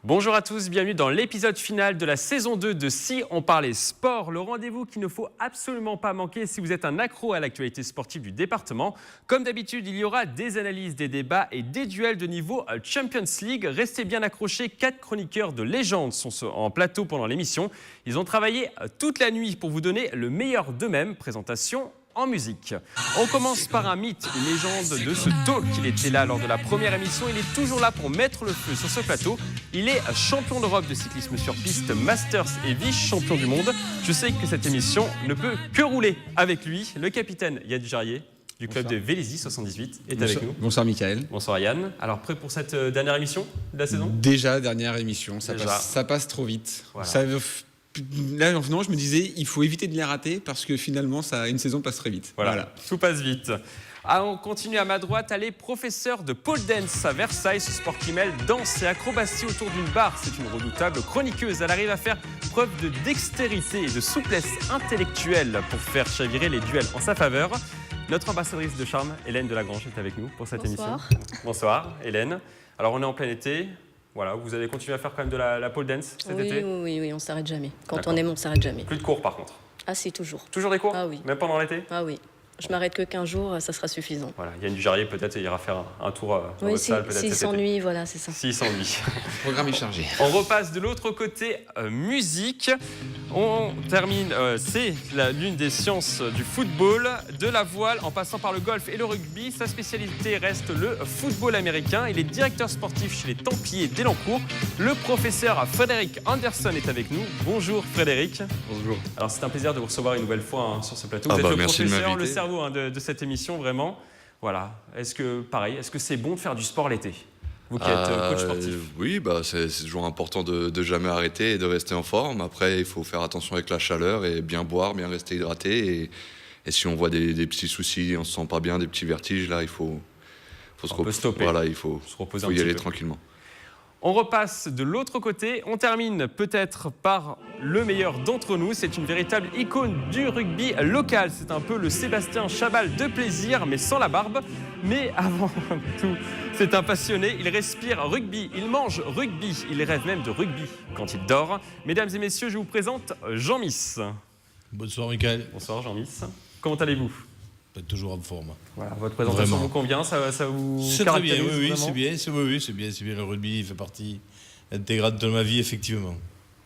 Bonjour à tous, bienvenue dans l'épisode final de la saison 2 de Si on parlait sport, le rendez-vous qu'il ne faut absolument pas manquer si vous êtes un accro à l'actualité sportive du département. Comme d'habitude, il y aura des analyses, des débats et des duels de niveau Champions League. Restez bien accrochés, 4 chroniqueurs de légende sont en plateau pendant l'émission. Ils ont travaillé toute la nuit pour vous donner le meilleur d'eux-mêmes. Présentation en musique. On commence par un mythe, une légende de ce talk. Il était là lors de la première émission, il est toujours là pour mettre le feu sur ce plateau. Il est champion d'Europe de cyclisme sur piste, Masters et vice-champion du monde. Je sais que cette émission ne peut que rouler avec lui. Le capitaine Yann Dujarier du club de Vélizy 78 est avec nous. Bonsoir Mickaël. Bonsoir Yann. Alors prêt pour cette dernière émission de la saison? Déjà, dernière émission, ça passe trop vite. Voilà. Là, non, je me disais, il faut éviter de les rater parce que finalement, une saison passe très vite. Voilà. Tout passe vite. On continue à ma droite, elle est professeure de pole dance à Versailles, ce sport qui mêle danse et acrobatie autour d'une barre. C'est une redoutable chroniqueuse. Elle arrive à faire preuve de dextérité et de souplesse intellectuelle pour faire chavirer les duels en sa faveur. Notre ambassadrice de charme, Hélène Delagrange, est avec nous pour cette émission. Bonsoir Hélène. Alors on est en plein été. Voilà, vous allez continuer à faire quand même de la pole dance cet été? Oui, on ne s'arrête jamais. Quand on aime, on ne s'arrête jamais. Plus de cours par contre? Ah si, toujours. Toujours des cours? Ah oui. Même pendant l'été? Ah oui. Je m'arrête que 15 jours, ça sera suffisant. Voilà, Yann Dujarier peut-être ira faire un tour dans votre salle peut-être. S'il s'ennuie, voilà, c'est ça. S'il s'ennuie. Le programme est chargé. On repasse de l'autre côté, musique. On termine, c'est l'une des sciences du football, de la voile en passant par le golf et le rugby. Sa spécialité reste le football américain. Il est directeur sportif chez les Templiers d'Elancourt. Le professeur Frédéric Anderson est avec nous. Bonjour Frédéric. Bonjour. Alors c'est un plaisir de vous recevoir une nouvelle fois sur ce plateau. Vous êtes le merci professeur, de m'inviter. Le cerveau de cette émission, vraiment. Voilà. Est-ce que c'est bon de faire du sport l'été? Vous qui êtes coach sportif. Oui, c'est toujours important de jamais arrêter et de rester en forme. Après, il faut faire attention avec la chaleur et bien boire, bien rester hydraté. Et si on voit des petits soucis, on se sent pas bien, des petits vertiges, là, il faut se reposer. Voilà, il faut se reposer y aller tranquillement. On repasse de l'autre côté. On termine peut-être par le meilleur d'entre nous. C'est une véritable icône du rugby local. C'est un peu le Sébastien Chabal de plaisir, mais sans la barbe. Mais avant tout, c'est un passionné. Il respire rugby, il mange rugby, il rêve même de rugby quand il dort. Mesdames et messieurs, je vous présente Jean Miss. Bonsoir Mickaël. Bonsoir Jean Miss. Comment allez-vous? Toujours en forme. Voilà, votre présentation vous convient, ça vous c'est caractérise? Très bien, c'est bien. Le rugby fait partie intégrante de ma vie, effectivement.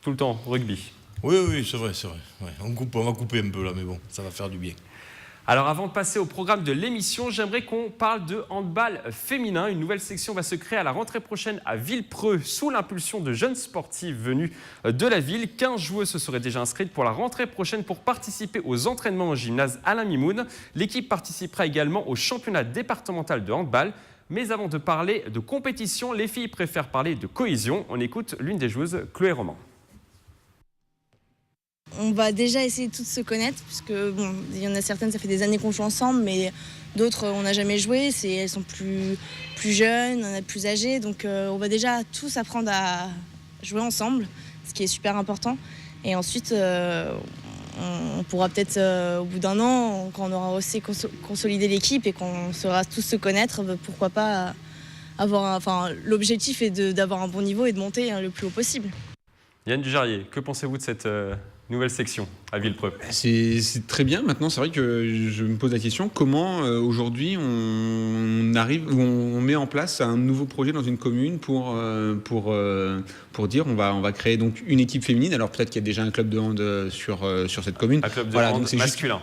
Tout le temps, rugby? Oui, c'est vrai. Ouais, on va couper un peu là, mais bon, ça va faire du bien. Alors avant de passer au programme de l'émission, j'aimerais qu'on parle de handball féminin. Une nouvelle section va se créer à la rentrée prochaine à Villepreux sous l'impulsion de jeunes sportifs venus de la ville. 15 joueuses se seraient déjà inscrites pour la rentrée prochaine pour participer aux entraînements au gymnase Alain Mimoun. L'équipe participera également au championnat départemental de handball. Mais avant de parler de compétition, les filles préfèrent parler de cohésion. On écoute l'une des joueuses, Chloé Roman. On va déjà essayer de toutes se connaître, puisque bon, il y en a certaines, ça fait des années qu'on joue ensemble, mais d'autres, on n'a jamais joué. Elles sont plus jeunes, on est plus âgées, donc on va déjà tous apprendre à jouer ensemble, ce qui est super important. Et ensuite, on pourra peut-être, au bout d'un an, quand on aura aussi consolidé l'équipe et qu'on saura tous se connaître, pourquoi pas l'objectif est d'avoir un bon niveau et de monter le plus haut possible. Yann Dujarier, que pensez-vous de cette nouvelle section à Villepreux? C'est très bien. Maintenant, c'est vrai que je me pose la question, comment aujourd'hui on met en place un nouveau projet dans une commune pour dire on va créer donc une équipe féminine. Alors peut-être qu'il y a déjà un club de hand sur cette commune. Un club de hand donc masculin.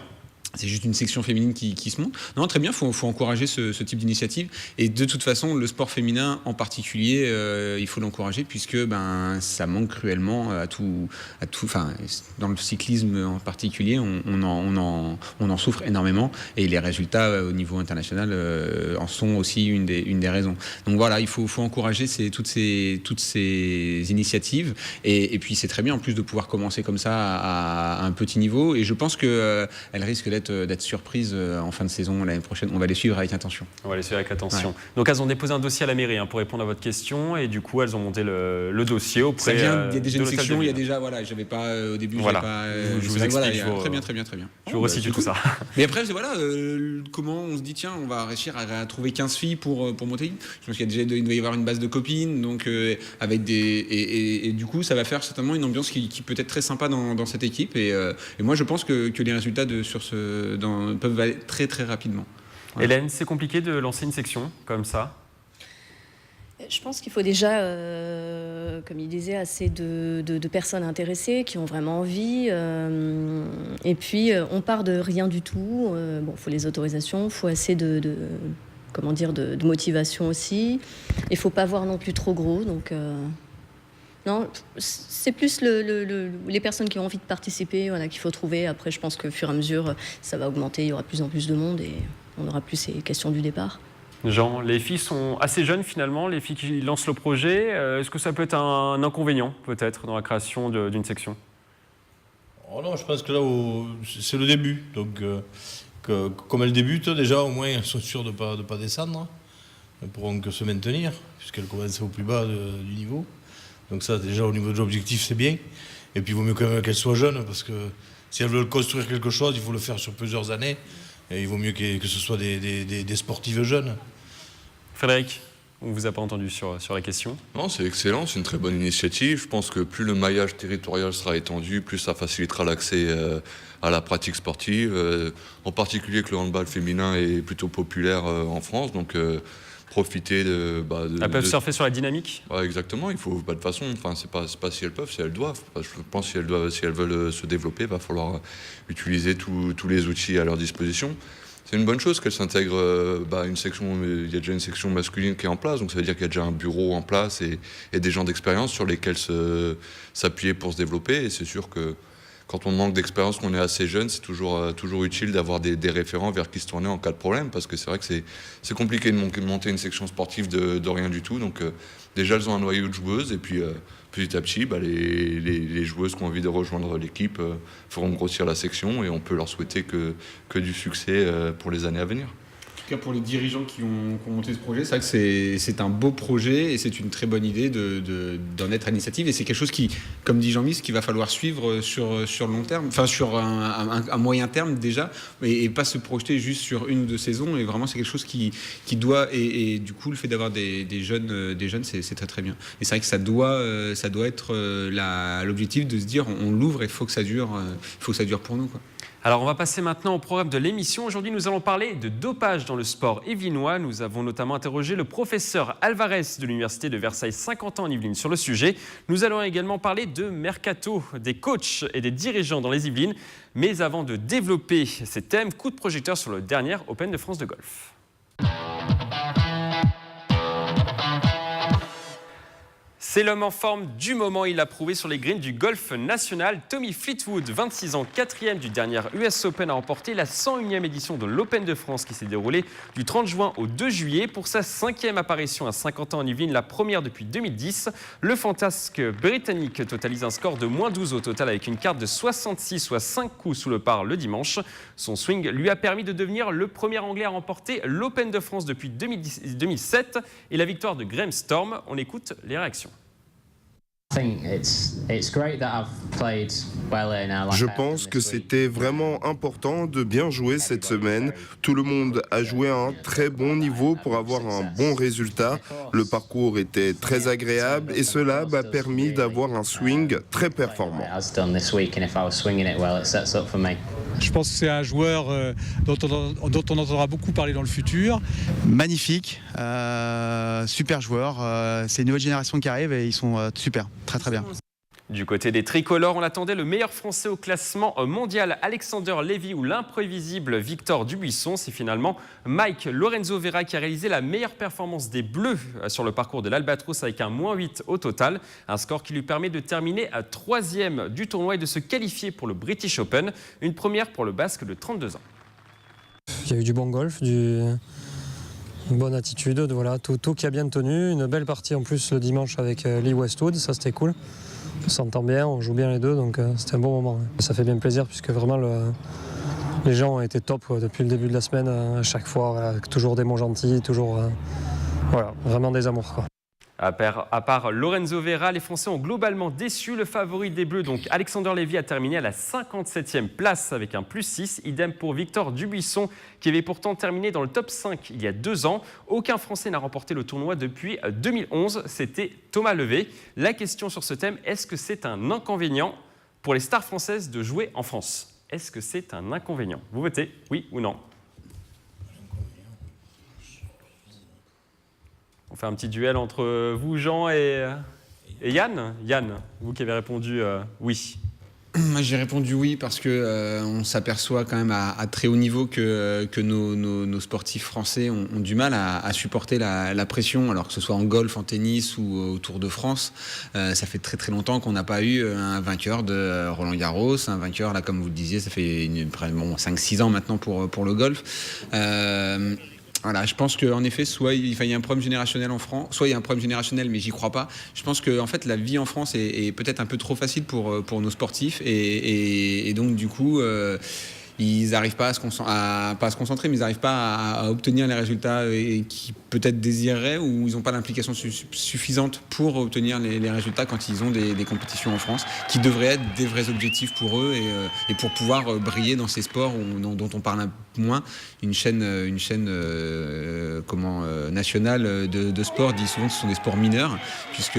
C'est juste une section féminine qui se monte. Non, très bien, faut encourager ce type d'initiative. Et de toute façon, le sport féminin en particulier, il faut l'encourager puisque ça manque cruellement à tout. Enfin, dans le cyclisme en particulier, on en souffre énormément. Et les résultats au niveau international en sont aussi une des raisons. Donc voilà, il faut encourager toutes ces initiatives. Et puis c'est très bien en plus de pouvoir commencer comme ça à un petit niveau. Et je pense qu'elle risque d'être surprises en fin de saison l'année prochaine. On va les suivre avec attention. On va les suivre avec attention. Ouais. Donc elles ont déposé un dossier à la mairie pour répondre à votre question et du coup elles ont monté le dossier auprès il y a déjà de une section, de il y a déjà, j'avais pas au début, voilà. pas, je vous explique. Très bien. Très Je vous resitue tout ça. Mais après, voilà, comment on se dit, tiens, on va réussir à trouver 15 filles pour monter. Je pense qu'il doit y avoir une base de copines, donc avec et du coup, ça va faire certainement une ambiance qui peut être très sympa dans cette équipe. Et moi, je pense que les résultats peuvent aller très très rapidement. Voilà. Hélène, c'est compliqué de lancer une section comme ça? Je pense qu'il faut déjà, comme il disait, assez de personnes intéressées qui ont vraiment envie. Et puis, on part de rien du tout. Bon, il faut les autorisations, il faut assez de motivation aussi. Il ne faut pas voir non plus trop gros. Donc, non, c'est plus les personnes qui ont envie de participer qu'il faut trouver. Après, je pense qu'au fur et à mesure, ça va augmenter. Il y aura de plus en plus de monde et on n'aura plus ces questions du départ. Jean, les filles sont assez jeunes finalement, les filles qui lancent le projet. Est-ce que ça peut être un inconvénient peut-être dans la création d'une section? Oh non, je pense que là, c'est le début. Donc, comme elles débutent, déjà, au moins, elles sont sûres de ne pas descendre. Elles ne pourront que se maintenir, puisqu'elles commencent au plus bas du niveau. Donc ça, déjà, au niveau de l'objectif, c'est bien. Et puis, il vaut mieux quand même qu'elles soient jeunes, parce que si elles veulent construire quelque chose, il faut le faire sur plusieurs années. Et il vaut mieux que ce soit des sportives jeunes. Frédéric, on ne vous a pas entendu sur la question. Non, c'est excellent, c'est une très bonne initiative. Je pense que plus le maillage territorial sera étendu, plus ça facilitera l'accès à la pratique sportive. En particulier que le handball féminin est plutôt populaire en France, donc profiter Elles peuvent surfer sur la dynamique. Ouais, exactement, il faut de toute façon, c'est pas si elles peuvent, si elles doivent. Je pense que si elles veulent se développer, il va falloir utiliser tous les outils à leur disposition. C'est une bonne chose qu'elles s'intègrent une section. Il y a déjà une section masculine qui est en place, donc ça veut dire qu'il y a déjà un bureau en place et des gens d'expérience sur lesquels s'appuyer pour se développer. Et c'est sûr que quand on manque d'expérience, qu'on est assez jeune, c'est toujours utile d'avoir des référents vers qui se tourner en cas de problème, parce que c'est vrai que c'est compliqué de monter une section sportive de rien du tout. Donc déjà, elles ont un noyau de joueuses, et puis petit à petit, les joueuses qui ont envie de rejoindre l'équipe feront grossir la section, et on peut leur souhaiter que du succès pour les années à venir. En tout cas, pour les dirigeants qui ont monté ce projet, c'est vrai que c'est un beau projet et c'est une très bonne idée d'en être à l'initiative. Et c'est quelque chose qui, comme dit Jean-Michel, qu'il va falloir suivre sur long terme, enfin sur un moyen terme déjà, et pas se projeter juste sur une ou deux saisons. Et vraiment, c'est quelque chose qui doit, et du coup, le fait d'avoir des jeunes, c'est très très bien. Et c'est vrai que ça doit être l'objectif de se dire, on l'ouvre et il faut que ça dure pour nous, quoi. Alors, on va passer maintenant au programme de l'émission. Aujourd'hui, nous allons parler de dopage dans le sport yvelinois. Nous avons notamment interrogé le professeur Alvarez de l'Université de Versailles-Saint-Quentin en Yvelines sur le sujet. Nous allons également parler de mercato, des coachs et des dirigeants dans les Yvelines. Mais avant de développer ces thèmes, coup de projecteur sur le dernier Open de France de golf. C'est l'homme en forme du moment. Il l'a prouvé sur les greens du golf national. Tommy Fleetwood, 26 ans, 4e du dernier US Open, a remporté la 101e édition de l'Open de France qui s'est déroulée du 30 juin au 2 juillet. Pour sa 5e apparition à 50 ans en Yvelines, la première depuis 2010, le fantasque britannique totalise un score de -12 au total avec une carte de 66, soit 5 coups sous le par le dimanche. Son swing lui a permis de devenir le premier Anglais à remporter l'Open de France depuis 2007 et la victoire de Graham Storm. On écoute les réactions. Je pense que c'était vraiment important de bien jouer cette semaine. Tout le monde a joué à un très bon niveau pour avoir un bon résultat. Le parcours était très agréable et cela m'a permis d'avoir un swing très performant. Je pense que c'est un joueur dont on entendra beaucoup parler dans le futur. Magnifique, super joueur. C'est une nouvelle génération qui arrive et ils sont super, très très bien. Du côté des tricolores, on attendait le meilleur français au classement mondial, Alexander Lévy, ou l'imprévisible Victor Dubuisson. C'est finalement Mike Lorenzo Vera qui a réalisé la meilleure performance des Bleus sur le parcours de l'Albatros avec un -8 au total. Un score qui lui permet de terminer à 3e du tournoi et de se qualifier pour le British Open. Une première pour le Basque de 32 ans. Il y a eu du bon golf, une bonne attitude, voilà, tout qui a bien tenu. Une belle partie en plus le dimanche avec Lee Westwood, ça c'était cool. On s'entend bien, on joue bien les deux, donc c'était un bon moment. Ça fait bien plaisir puisque vraiment les gens ont été top depuis le début de la semaine, à chaque fois, voilà, toujours des mots gentils, toujours voilà, vraiment des amours, quoi. À part Lorenzo Vera, les Français ont globalement déçu. Le favori des Bleus, donc Alexander Lévy, a terminé à la 57e place avec un +6. Idem pour Victor Dubuisson, qui avait pourtant terminé dans le top 5 il y a 2 ans. Aucun Français n'a remporté le tournoi depuis 2011. C'était Thomas Levé. La question sur ce thème, est-ce que c'est un inconvénient pour les stars françaises de jouer en France? Est-ce que c'est un inconvénient? Vous votez, oui ou non? On fait un petit duel entre vous, Jean, et Yann. Yann, vous qui avez répondu oui. Moi, j'ai répondu oui parce que on s'aperçoit quand même à très haut niveau que nos sportifs français ont du mal à supporter la pression, alors que ce soit en golf, en tennis ou au Tour de France. Ça fait très très longtemps qu'on n'a pas eu un vainqueur de Roland-Garros, un vainqueur, là, comme vous le disiez, ça fait 5-6 ans maintenant pour le golf. Voilà, je pense qu'en effet, soit il y a un problème générationnel en France, soit il y a un problème générationnel, mais j'y crois pas. Je pense que en fait, la vie en France est peut-être un peu trop facile pour nos sportifs, et donc du coup, ils n'arrivent pas à se concentrer, mais ils n'arrivent pas à obtenir les résultats qu'ils peut-être désireraient, ou ils n'ont pas l'implication suffisante pour obtenir les résultats quand ils ont des compétitions en France, qui devraient être des vrais objectifs pour eux, et pour pouvoir briller dans ces sports dont on parle un peu moins. Une chaîne nationale de sport dit souvent que ce sont des sports mineurs, puisque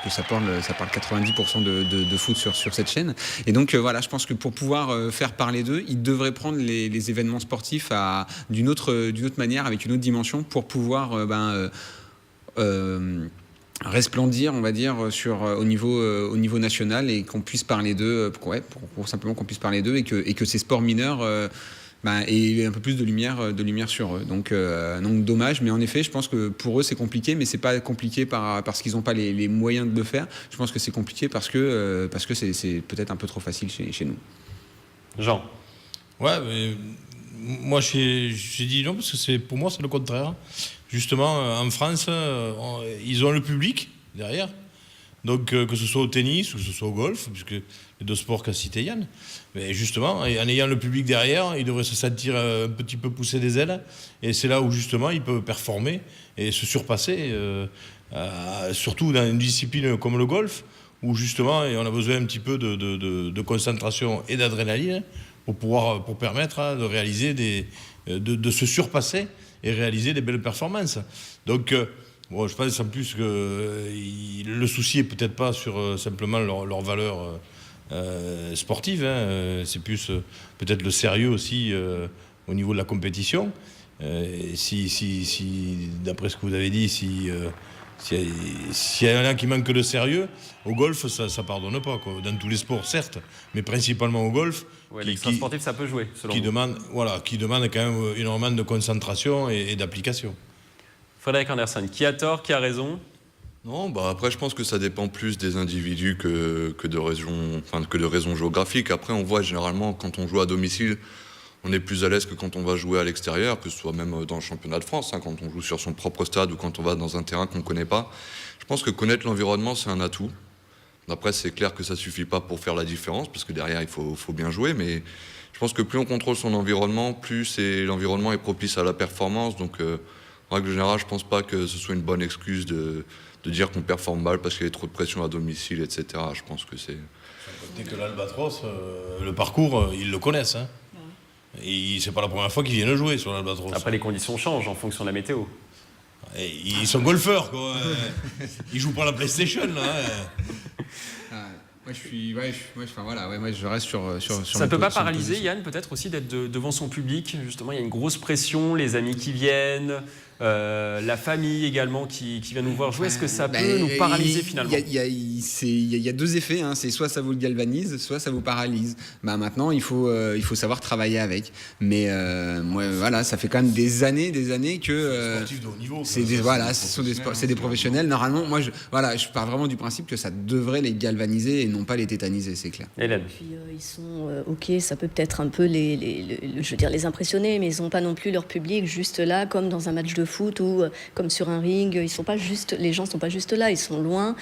ça parle 90% de foot sur cette chaîne. Et donc voilà, je pense que pour pouvoir faire parler d'eux, ils devraient prendre les événements sportifs d'une autre manière, avec une autre dimension, pour pouvoir resplendir, on va dire, au niveau national, et qu'on puisse parler d'eux, pour simplement qu'on puisse parler d'eux, et que ces sports mineurs aient un peu plus de lumière sur eux. Donc dommage, mais en effet, je pense que pour eux c'est compliqué, mais c'est pas compliqué parce qu'ils n'ont pas les moyens de le faire. Je pense que c'est compliqué parce que c'est peut-être un peu trop facile chez nous. Jean. Ouais, mais moi j'ai dit non parce que pour moi c'est le contraire. Justement, en France, ils ont le public derrière. Donc que ce soit au tennis ou que ce soit au golf, puisque les deux sports qu'a cité Yann, mais justement, en ayant le public derrière, il devrait se sentir un petit peu pousser des ailes, et c'est là où justement il peut performer et se surpasser, surtout dans une discipline comme le golf, où justement on a besoin un petit peu de concentration et d'adrénaline pour permettre de réaliser de se surpasser et réaliser des belles performances. Donc je pense en plus que le souci est peut-être pas sur simplement leur valeur sportive, c'est plus peut-être le sérieux aussi au niveau de la compétition. Si d'après ce que vous avez dit, s'il y en a qui manquent de sérieux, au golf, ça pardonne pas, quoi. Dans tous les sports, certes, mais principalement au golf. Ouais, l'extra-sportif, ça peut jouer, selon qui vous. demande quand même énormément de concentration et d'application. Frédéric Anderson, qui a tort, qui a raison? Non, après je pense que ça dépend plus des individus que de raisons géographiques. Après on voit généralement quand on joue à domicile, on est plus à l'aise que quand on va jouer à l'extérieur, que ce soit même dans le championnat de France, quand on joue sur son propre stade ou quand on va dans un terrain qu'on ne connaît pas. Je pense que connaître l'environnement, c'est un atout. Après, c'est clair que ça ne suffit pas pour faire la différence, parce que derrière, il faut bien jouer, mais je pense que plus on contrôle son environnement, plus l'environnement est propice à la performance. Donc, en règle générale, je ne pense pas que ce soit une bonne excuse de dire qu'on performe mal parce qu'il y a trop de pression à domicile, etc. Je pense que c'est... Dès que l'Albatros, le parcours, ils le connaissent. Et c'est pas la première fois qu'ils viennent jouer sur l'Albatros. Après, les conditions changent en fonction de la météo. Et ils sont golfeurs, quoi. Ils jouent pas à la PlayStation, là. Moi, je reste sur ça ne peut pas paralyser, Yann, peut-être aussi d'être devant son public. Justement, il y a une grosse pression, les amis qui viennent, la famille également qui vient nous voir jouer. Est-ce que ça peut nous paralyser finalement? Il y a deux effets. C'est soit ça vous le galvanise, soit ça vous paralyse. Maintenant, il faut savoir travailler avec. Mais ça fait quand même des années que sportifs de haut niveau. C'est des professionnels. Normalement, moi, je pars vraiment du principe que ça devrait les galvaniser et non pas les tétaniser, c'est clair. Hélène. Puis ils sont ok, ça peut peut-être un peu les impressionner, mais ils n'ont pas non plus leur public juste là, comme dans un match de foot ou comme sur un ring. Les gens sont pas juste là, ils sont loin.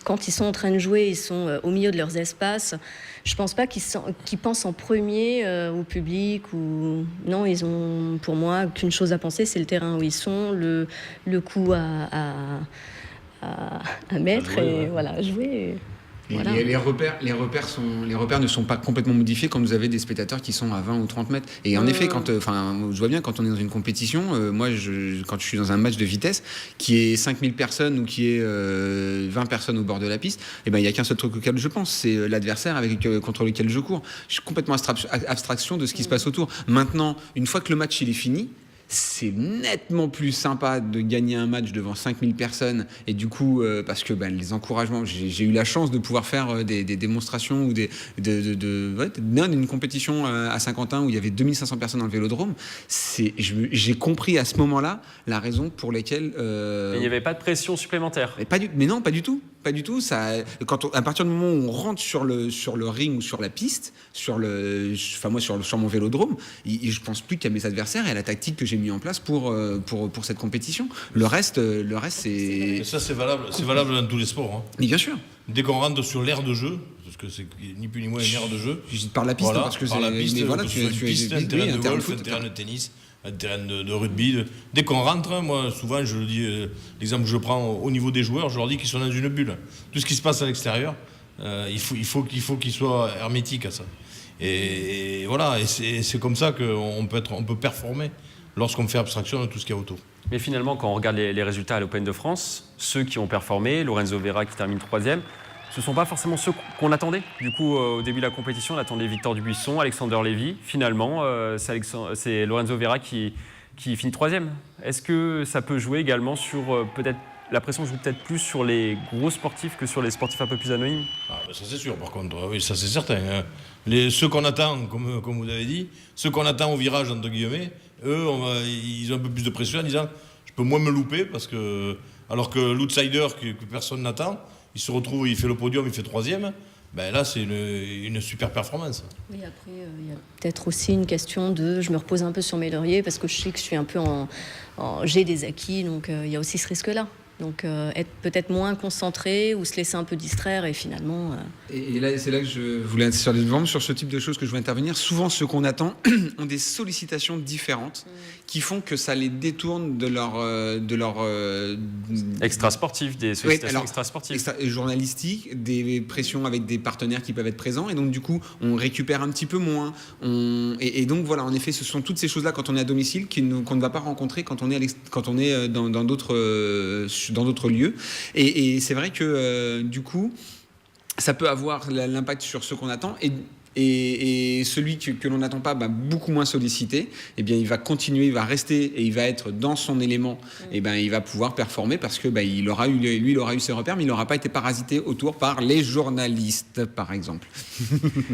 Quand ils sont en train de jouer, ils sont au milieu de leurs espaces. Je pense pas qu'ils pensent en premier au public ou non. Ils ont, pour moi, qu'une chose à penser, c'est le terrain où ils sont, le coup à à mettre et voilà, à jouer. Et Voilà. les repères ne sont pas complètement modifiés quand vous avez des spectateurs qui sont à 20 ou 30 mètres. Et en effet, je vois bien quand on est dans une compétition, quand je suis dans un match de vitesse, qui est 5000 personnes ou qui est 20 personnes au bord de la piste, il n'y a qu'un seul truc auquel je pense, c'est l'adversaire contre lequel je cours. Je suis complètement abstraction de ce qui se passe autour. Maintenant, une fois que le match il est fini, c'est nettement plus sympa de gagner un match devant 5000 personnes et du coup parce que les encouragements, j'ai eu la chance de pouvoir faire des démonstrations ou d'une compétition à Saint-Quentin où il y avait 2500 personnes dans le Vélodrome. J'ai compris à ce moment-là la raison pour laquelle Il n'y avait pas de pression supplémentaire. mais non, pas du tout. Pas du tout. À partir du moment où on rentre sur le ring ou sur la piste, sur mon vélodrome, je pense plus qu'à mes adversaires et à la tactique que j'ai mis en place pour cette compétition. Le reste, c'est. Et ça, c'est valable dans tous les sports. Hein. Mais bien sûr. Dès qu'on rentre sur l'aire de jeu, parce que c'est ni plus ni moins une aire de jeu. Je dis par la piste, voilà, parce que par la piste, mais voilà, que ce soit une piste, un terrain de golf, un terrain de tennis, un terrain de rugby. Dès qu'on rentre, moi, souvent, je le dis, l'exemple que je prends au niveau des joueurs, je leur dis qu'ils sont dans une bulle. Tout ce qui se passe à l'extérieur, il faut qu'ils soient hermétiques à ça. Et voilà, et c'est comme ça qu'on peut performer lorsqu'on fait abstraction de tout ce qu'il y a autour. Mais finalement, quand on regarde les résultats à l'Open de France, ceux qui ont performé, Lorenzo Vera qui termine 3e, ce ne sont pas forcément ceux qu'on attendait. Du coup, au début de la compétition, on attendait Victor Dubuisson, Alexander Lévy. Finalement, c'est Lorenzo Vera qui finit 3e. Est-ce que ça peut jouer également sur peut-être la pression joue peut-être plus sur les gros sportifs que sur les sportifs un peu plus anonymes? Ça c'est sûr, par contre, oui, ça c'est certain. Hein. Ceux qu'on attend, comme vous avez dit, ceux qu'on attend au virage, entre guillemets, eux, ils ont un peu plus de pression en disant je peux moins me louper, alors que l'outsider que personne n'attend, il se retrouve, il fait le podium, il fait 3e. Là, c'est une super performance. Oui, après, il y a peut-être aussi une question de je me repose un peu sur mes lauriers parce que je sais que je suis un peu j'ai des acquis, donc il y a aussi ce risque-là. Donc être peut-être moins concentré ou se laisser un peu distraire et finalement... Et là, c'est là que je voulais sur ce type de choses que je veux intervenir. Souvent, ceux qu'on attend ont des sollicitations différentes qui font que ça les détourne de leur extra-sportif, des sollicitations extra-sportives. Journalistiques, des pressions avec des partenaires qui peuvent être présents. Et donc, du coup, on récupère un petit peu moins. Et donc, voilà, en effet, ce sont toutes ces choses-là quand on est à domicile qu'on ne va pas rencontrer quand on est dans d'autres lieux. Et c'est vrai que, du coup, ça peut avoir l'impact sur ceux qu'on attend. Et celui que l'on n'attend pas, beaucoup moins sollicité, il va continuer, il va rester et il va être dans son élément. Et il va pouvoir performer parce que il aura eu ses repères, mais il n'aura pas été parasité autour par les journalistes, par exemple.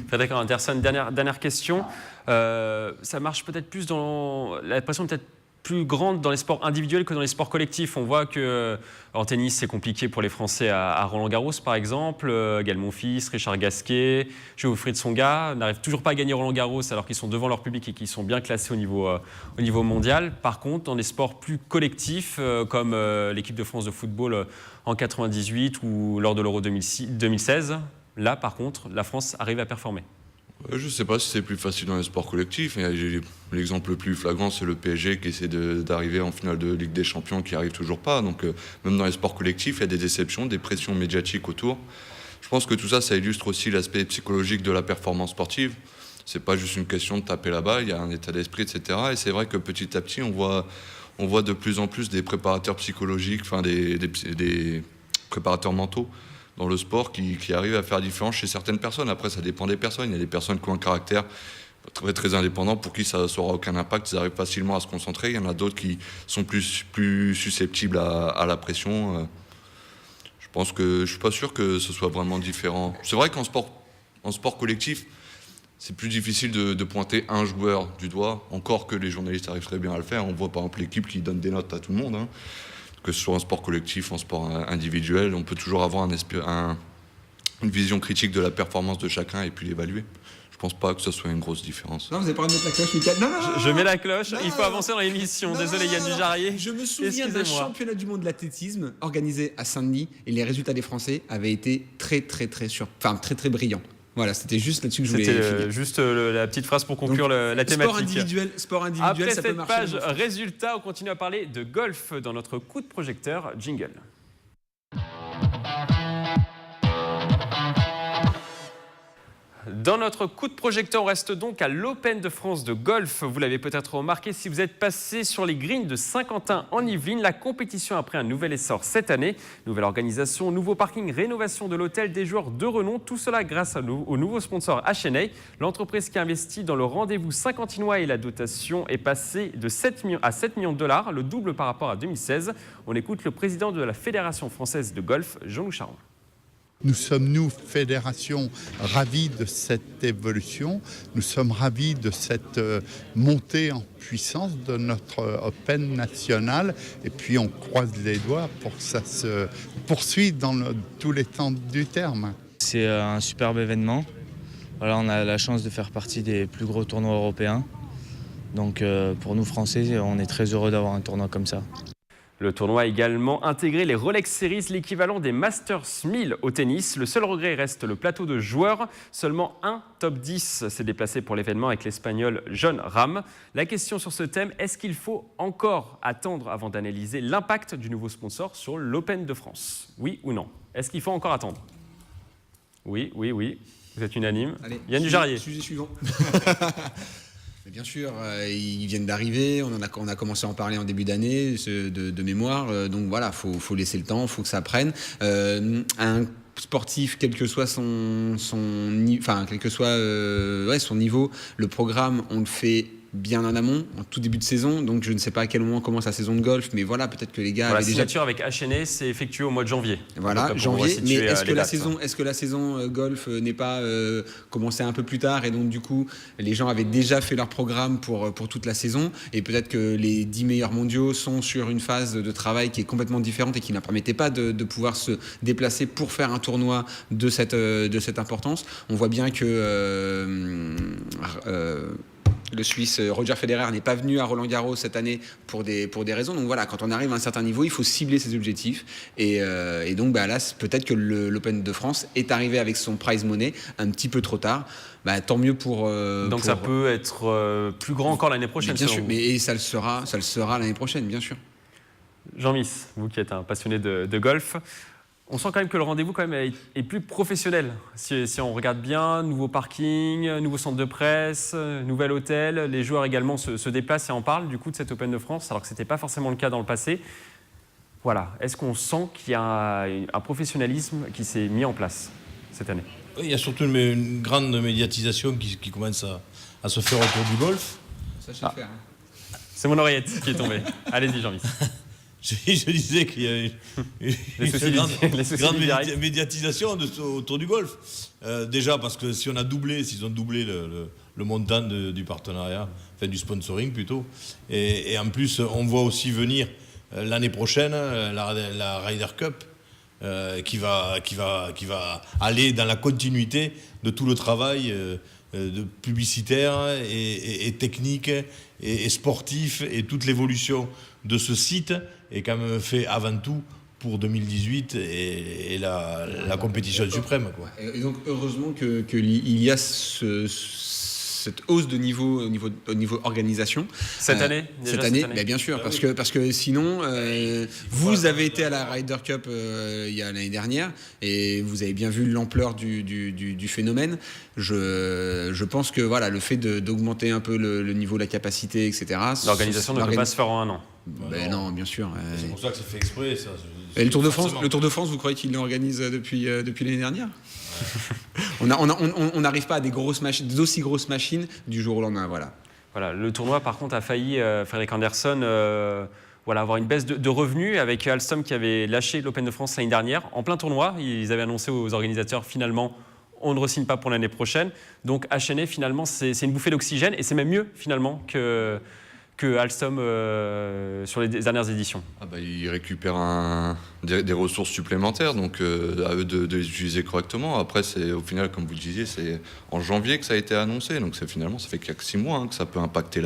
Frédéric Anderson, dernière question. Ça marche peut-être plus dans la pression peut-être plus grande dans les sports individuels que dans les sports collectifs. On voit qu'en tennis, c'est compliqué pour les Français à Roland-Garros, par exemple. Gaël Monfils, Richard Gasquet, Wilfried Tsonga n'arrivent toujours pas à gagner Roland-Garros alors qu'ils sont devant leur public et qu'ils sont bien classés au niveau mondial. Par contre, dans les sports plus collectifs, comme l'équipe de France de football en 98 ou lors de l'Euro 2016, là, par contre, la France arrive à performer. Je ne sais pas si c'est plus facile dans les sports collectifs. L'exemple le plus flagrant, c'est le PSG qui essaie d'arriver en finale de Ligue des Champions, qui n'arrive toujours pas. Donc, même dans les sports collectifs, il y a des déceptions, des pressions médiatiques autour. Je pense que tout ça, ça illustre aussi l'aspect psychologique de la performance sportive. C'est pas juste une question de taper là-bas, il y a un état d'esprit, etc. Et c'est vrai que petit à petit, on voit de plus en plus des préparateurs psychologiques, des préparateurs mentaux dans le sport qui arrivent à faire la différence chez certaines personnes. Après, ça dépend des personnes. Il y a des personnes qui ont un caractère très, très indépendant pour qui ça n'aura aucun impact. Ils arrivent facilement à se concentrer. Il y en a d'autres qui sont plus susceptibles à la pression. Je suis pas sûr que ce soit vraiment différent. C'est vrai qu'en sport collectif, c'est plus difficile de pointer un joueur du doigt, encore que les journalistes arrivent très bien à le faire. On voit par exemple l'équipe qui donne des notes à tout le monde. Hein. Que ce soit en sport collectif, en sport individuel, on peut toujours avoir une vision critique de la performance de chacun et puis l'évaluer. Je pense pas que ce soit une grosse différence. Non, vous avez pas envie de mettre la cloche, Mickaël. Non, je mets la cloche, il faut avancer dans l'émission. Désolé, Yann Dujarrier. Je me souviens d'un championnat du monde de l'athlétisme organisé à Saint-Denis et les résultats des Français avaient été très très brillants. Voilà, c'était juste là-dessus que je voulais finir. C'était juste la petite phrase pour conclure la thématique. Sport individuel, après ça peut marcher. Après cette page résultats, on continue à parler de golf dans notre coup de projecteur jingle. Dans notre coup de projecteur, on reste donc à l'Open de France de golf. Vous l'avez peut-être remarqué si vous êtes passé sur les greens de Saint-Quentin en Yvelines. La compétition a pris un nouvel essor cette année. Nouvelle organisation, nouveau parking, rénovation de l'hôtel, des joueurs de renom. Tout cela grâce au nouveau sponsor HNA. L'entreprise qui investit dans le rendez-vous saint-quentinois et la dotation est passée de 7 millions à 7 millions de dollars, le double par rapport à 2016. On écoute le président de la Fédération française de golf, Jean-Loup Charon. Nous sommes, nous, fédération, ravis de cette évolution. Nous sommes ravis de cette montée en puissance de notre Open national. Et puis, on croise les doigts pour que ça se poursuive dans tous les temps du terme. C'est un superbe événement. Voilà, on a la chance de faire partie des plus gros tournois européens. Donc, pour nous, Français, on est très heureux d'avoir un tournoi comme ça. Le tournoi a également intégré les Rolex Series, l'équivalent des Masters 1000 au tennis. Le seul regret reste le plateau de joueurs. Seulement un top 10 s'est déplacé pour l'événement avec l'Espagnol Jon Rahm. La question sur ce thème, est-ce qu'il faut encore attendre avant d'analyser l'impact du nouveau sponsor sur l'Open de France? Oui ou non? Est-ce qu'il faut encore attendre? Oui, oui, oui. Vous êtes unanime. Allez, Yann Dujarrier. Sujet suivant. Mais bien sûr, ils viennent d'arriver, on a commencé à en parler en début d'année, de mémoire, donc voilà, faut laisser le temps, faut que ça prenne. Un sportif, quel que soit son niveau, le programme, on le fait bien en amont, en tout début de saison, donc je ne sais pas à quel moment commence la saison de golf, mais voilà, peut-être que les gars... La signature avec HNA, c'est effectué au mois de janvier. Voilà, donc, janvier, mais est-ce que la saison golf n'est pas commencée un peu plus tard, et donc du coup, les gens avaient déjà fait leur programme pour toute la saison, et peut-être que les 10 meilleurs mondiaux sont sur une phase de travail qui est complètement différente et qui ne leur permettait pas de pouvoir se déplacer pour faire un tournoi de cette importance. On voit bien que... le Suisse Roger Federer n'est pas venu à Roland-Garros cette année pour des raisons. Donc voilà, quand on arrive à un certain niveau, il faut cibler ses objectifs. Et donc là, peut-être que l'Open de France est arrivé avec son prize money un petit peu trop tard. Tant mieux pour... donc ça peut être plus grand encore l'année prochaine. Bien sûr, et ça le sera l'année prochaine, bien sûr. Jean-Miss, vous qui êtes un passionné de golf, on sent quand même que le rendez-vous quand même est plus professionnel. Si on regarde bien, nouveau parking, nouveau centre de presse, nouvel hôtel, les joueurs également se déplacent et en parlent du coup de cette Open de France, alors que ce n'était pas forcément le cas dans le passé. Voilà, est-ce qu'on sent qu'il y a un professionnalisme qui s'est mis en place cette année? Oui, il y a surtout une grande médiatisation qui commence à se faire autour du golf. Ça, je sais faire. C'est mon oreillette qui est tombée. Allez-y, Jean-Miss. Je disais qu'il y a une grande médiatisation autour du golf. Déjà parce que s'ils ont doublé le montant du partenariat, enfin du sponsoring plutôt, et en plus on voit aussi venir l'année prochaine la Ryder Cup qui va aller dans la continuité de tout le travail de publicitaire et technique et sportif, et toute l'évolution de ce site est quand même fait avant tout pour 2018 et la compétition suprême, quoi. Et donc heureusement qu'il y a cette hausse de niveau au niveau organisation. Cette année, bien sûr, parce que sinon, vous avez été à la Ryder Cup il y a l'année dernière, et vous avez bien vu l'ampleur du phénomène. Je pense que voilà, le fait d'augmenter un peu le niveau de la capacité, etc. L'organisation ne peut pas se faire en un an. Non, bien sûr. C'est pour ça que c'est fait exprès, ça. Et le Tour de France, vous croyez qu'il l'organise depuis l'année dernière? On n'arrive pas à d'aussi grosses machines du jour au lendemain, voilà. Voilà, le tournoi, par contre, a failli, Frédéric Anderson, avoir une baisse de revenus avec Alstom qui avait lâché l'Open de France l'année dernière. En plein tournoi, ils avaient annoncé aux organisateurs, finalement, on ne re-signe pas pour l'année prochaine. Donc, HNA, finalement, c'est une bouffée d'oxygène, et c'est même mieux, finalement, que Alstom sur les dernières éditions. Ils récupèrent des ressources supplémentaires, donc à eux de les utiliser correctement. Après, c'est au final, comme vous le disiez, c'est en janvier que ça a été annoncé, donc finalement ça fait qu'il y a que 6 mois que ça peut impacter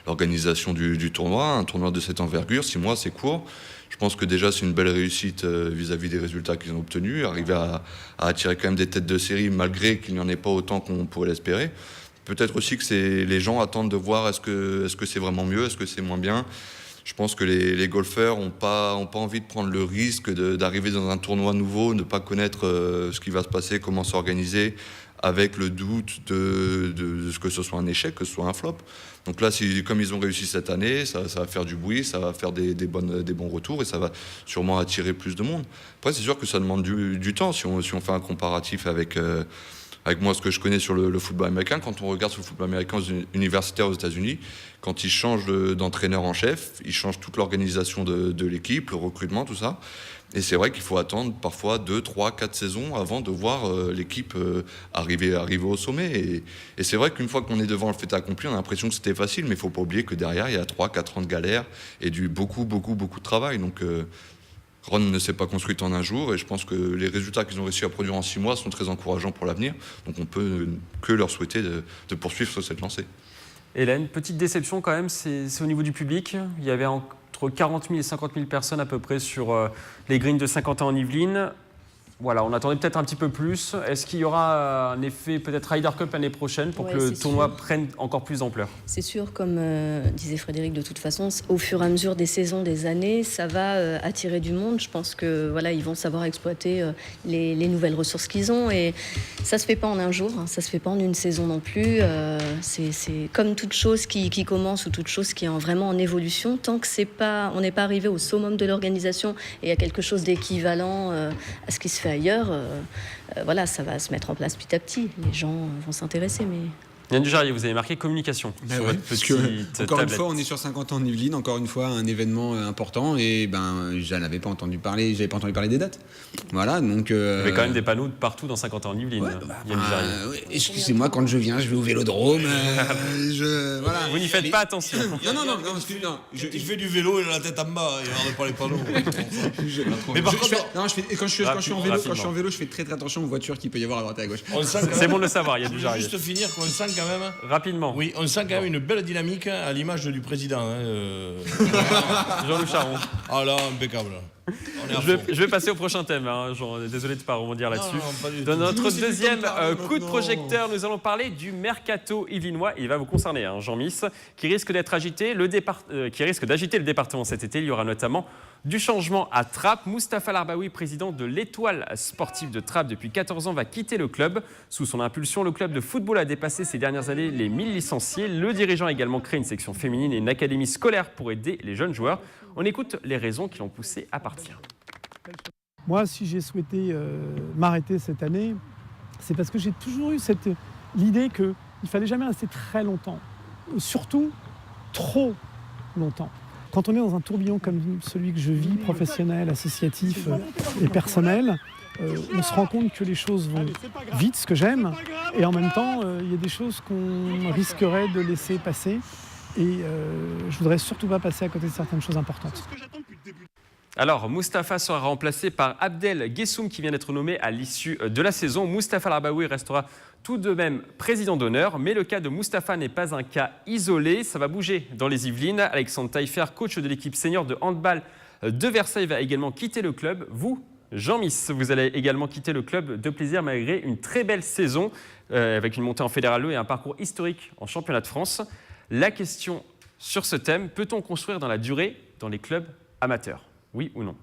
l'organisation du tournoi. Un tournoi de cette envergure, 6 mois, c'est court. Je pense que déjà c'est une belle réussite vis-à-vis des résultats qu'ils ont obtenus, arriver à attirer quand même des têtes de série malgré qu'il n'y en ait pas autant qu'on pourrait l'espérer. Peut-être aussi que les gens attendent de voir est-ce que c'est vraiment mieux, est-ce que c'est moins bien. Je pense que les golfeurs n'ont pas envie de prendre le risque d'arriver dans un tournoi nouveau, de ne pas connaître ce qui va se passer, comment s'organiser, avec le doute de ce que ce soit un échec, que ce soit un flop. Donc là, comme ils ont réussi cette année, ça va faire du bruit, ça va faire des bons retours et ça va sûrement attirer plus de monde. Après, c'est sûr que ça demande du temps. Si on fait un comparatif avec moi, ce que je connais sur le football américain, quand on regarde sur le football américain universitaire aux États-Unis, quand ils changent d'entraîneur en chef, ils changent toute l'organisation de l'équipe, le recrutement, tout ça. Et c'est vrai qu'il faut attendre parfois 2, 3, 4 saisons avant de voir l'équipe arriver au sommet. Et c'est vrai qu'une fois qu'on est devant le fait accompli, on a l'impression que c'était facile, mais il ne faut pas oublier que derrière, il y a 3, 4 ans de galère et beaucoup de travail. Donc Ron ne s'est pas construite en un jour et je pense que les résultats qu'ils ont réussi à produire en 6 mois sont très encourageants pour l'avenir. Donc on peut que leur souhaiter de poursuivre sur cette lancée. Hélène, petite déception quand même, c'est au niveau du public. Il y avait entre 40 000 et 50 000 personnes à peu près sur les greens de Saint-Quentin en Yvelines. Voilà, on attendait peut-être un petit peu plus. Est-ce qu'il y aura un effet peut-être Ryder Cup l'année prochaine pour que le tournoi prenne encore plus d'ampleur ? C'est sûr, comme disait Frédéric, de toute façon, au fur et à mesure des saisons, des années, ça va attirer du monde. Je pense que voilà, ils vont savoir exploiter les nouvelles ressources qu'ils ont. Et ça se fait pas en un jour, hein, ça se fait pas en une saison non plus. C'est comme toute chose qui commence ou toute chose qui est vraiment en évolution. Tant que on n'est pas arrivé au summum de l'organisation et à quelque chose d'équivalent à ce qui se fait ailleurs, voilà, ça va se mettre en place petit à petit. Les gens vont s'intéresser, mais... Yann Dujarrier, vous avez marqué communication. Parce que, encore une fois, on est sur 50 ans en Yvelines, encore une fois, un événement important, et j'avais pas entendu parler des dates. Voilà, donc... Il y avait quand même des panneaux de partout dans 50 ans en Yvelines. Yann Dujarrier. Excusez-moi, quand je viens, je vais au Vélodrome. Voilà. Vous n'y faites pas attention. Non, il fait du vélo, il a la tête en bas, il regarde pas les panneaux. Mais par contre, quand je suis en vélo, je fais très attention aux voitures qu'il peut y avoir à droite et à gauche. C'est bon de le savoir, Yann Dujarrier. Juste finir, qu'on sent quand même. Rapidement. Oui, on sent quand même une belle dynamique à l'image du président. Jean-Loup Charron. Ah là, impeccable. Je vais passer au prochain thème. Hein. Désolé de ne pas rebondir là-dessus. Dans notre deuxième coup de projecteur, nous allons parler du mercato yvelinois. Il va vous concerner, hein, Jean-Miss, qui risque d'agiter le département cet été. Il y aura notamment du changement à Trappes. Mustapha Larbaoui, président de l'Étoile sportive de Trappes depuis 14 ans, va quitter le club. Sous son impulsion, le club de football a dépassé ces dernières années les 1000 licenciés. Le dirigeant a également créé une section féminine et une académie scolaire pour aider les jeunes joueurs. On écoute les raisons qui l'ont poussé à partir. Moi, si j'ai souhaité m'arrêter cette année, c'est parce que j'ai toujours eu l'idée qu'il ne fallait jamais rester très longtemps, surtout trop longtemps. Quand on est dans un tourbillon comme celui que je vis, professionnel, associatif et personnel, on se rend compte que les choses vont vite, ce que j'aime, et en même temps, il y a des choses qu'on risquerait de laisser passer. Et je voudrais surtout pas passer à côté de certaines choses importantes. Alors, Mustapha sera remplacé par Abdel Guessoum qui vient d'être nommé à l'issue de la saison. Mustapha Larbaoui restera tout de même président d'honneur, mais le cas de Mustapha n'est pas un cas isolé. Ça va bouger dans les Yvelines. Alexandre Taillefer, coach de l'équipe senior de handball de Versailles, va également quitter le club. Vous, Jean-Miss, vous allez également quitter le club de plaisir malgré une très belle saison avec une montée en Fédéral 2 et un parcours historique en championnat de France. La question sur ce thème, peut-on construire dans la durée dans les clubs amateurs ? Oui ou non ?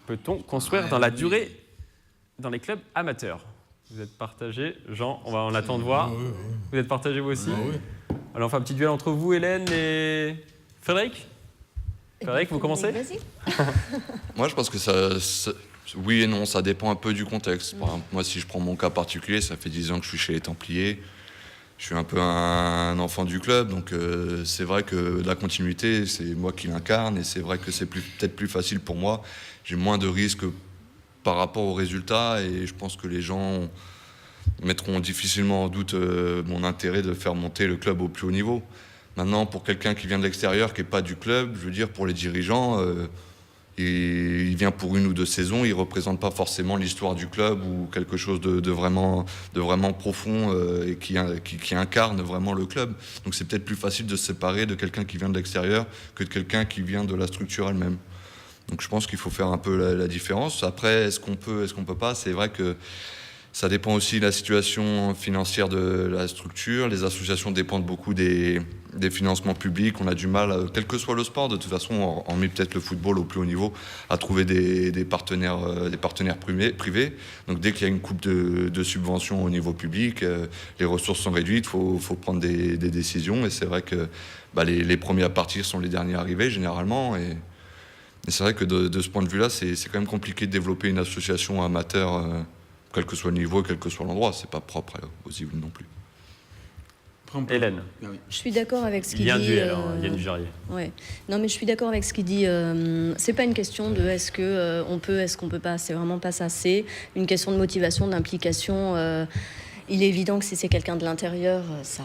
Peut-on construire dans la durée dans les clubs amateurs ? Vous êtes partagés. Jean, on attend de voir. Oui. Vous êtes partagés vous aussi ? Oui. Alors on fait un petit duel entre vous, Hélène et Frédéric ? Frédéric, vous commencez ? Vas-y. Moi, je pense que oui et non, ça dépend un peu du contexte. Par exemple, moi, si je prends mon cas particulier, ça fait 10 ans que je suis chez les Templiers. Je suis un peu un enfant du club, donc c'est vrai que la continuité, c'est moi qui l'incarne, et c'est vrai que c'est peut-être plus facile pour moi. J'ai moins de risques par rapport aux résultats, et je pense que les gens mettront difficilement en doute mon intérêt de faire monter le club au plus haut niveau. Maintenant, pour quelqu'un qui vient de l'extérieur, qui n'est pas du club, je veux dire, pour les dirigeants, il vient pour 1 ou 2 saisons, il ne représente pas forcément l'histoire du club ou quelque chose de vraiment profond et qui incarne vraiment le club. Donc c'est peut-être plus facile de se séparer de quelqu'un qui vient de l'extérieur que de quelqu'un qui vient de la structure elle-même. Donc je pense qu'il faut faire un peu la différence. Après, est-ce qu'on peut pas ? C'est vrai que ça dépend aussi de la situation financière de la structure. Les associations dépendent beaucoup des des financements publics, on a du mal, quel que soit le sport, de toute façon, hormis peut-être le football au plus haut niveau, à trouver des partenaires privés. Donc dès qu'il y a une coupe de subventions au niveau public, les ressources sont réduites, il faut prendre des décisions. Et c'est vrai que les premiers à partir sont les derniers arrivés, généralement. Et c'est vrai que de ce point de vue-là, c'est quand même compliqué de développer une association amateur, quel que soit le niveau, quel que soit l'endroit. C'est pas propre aux Yvelines non plus. Hélène. Je suis d'accord avec ce qu'il dit. Il y a un duel, Yann Dujarier. Ouais. Non, mais je suis d'accord avec ce qu'il dit. C'est pas une question de est-ce que on peut, est-ce qu'on peut pas. C'est vraiment pas ça. C'est une question de motivation, d'implication. Il est évident que si c'est quelqu'un de l'intérieur, ça.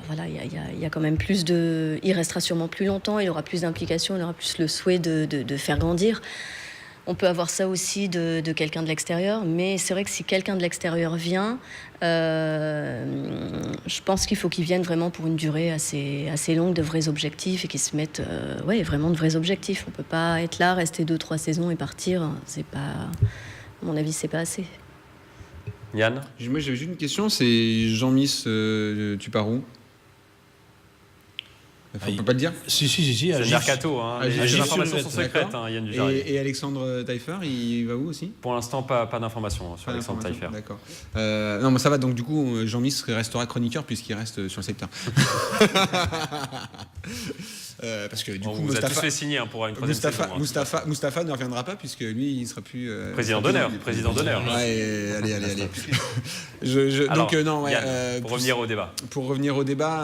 Voilà, il y a quand même plus de. Il restera sûrement plus longtemps. Il aura plus d'implication. Il aura plus le souhait de faire grandir. On peut avoir ça aussi de quelqu'un de l'extérieur, mais c'est vrai que si quelqu'un de l'extérieur vient, je pense qu'il faut qu'il vienne vraiment pour une durée assez longue, de vrais objectifs, et qu'il se mette vraiment de vrais objectifs. On ne peut pas être là, rester 2-3 saisons et partir. C'est pas, à mon avis, c'est pas assez. Yann ? Moi, j'avais juste une question, c'est Jean-Miss, tu pars où ? On peut pas le dire. Si. C'est le mercato. Les informations sont secrètes, Yann Dujarier. Et Alexandre Taillefer, il va où aussi ? Pour l'instant, pas d'informations sur Alexandre Taillefer. D'accord. Non, mais ça va. Donc du coup, Jean-Miss restera chroniqueur puisqu'il reste sur le secteur. Parce que du coup, vous a tous fait signer pour une troisième saison. Moustapha ne reviendra pas puisque lui, il sera plus président d'honneur. Ouais, allez. Alors, donc non, ouais, Yann, pour revenir au débat.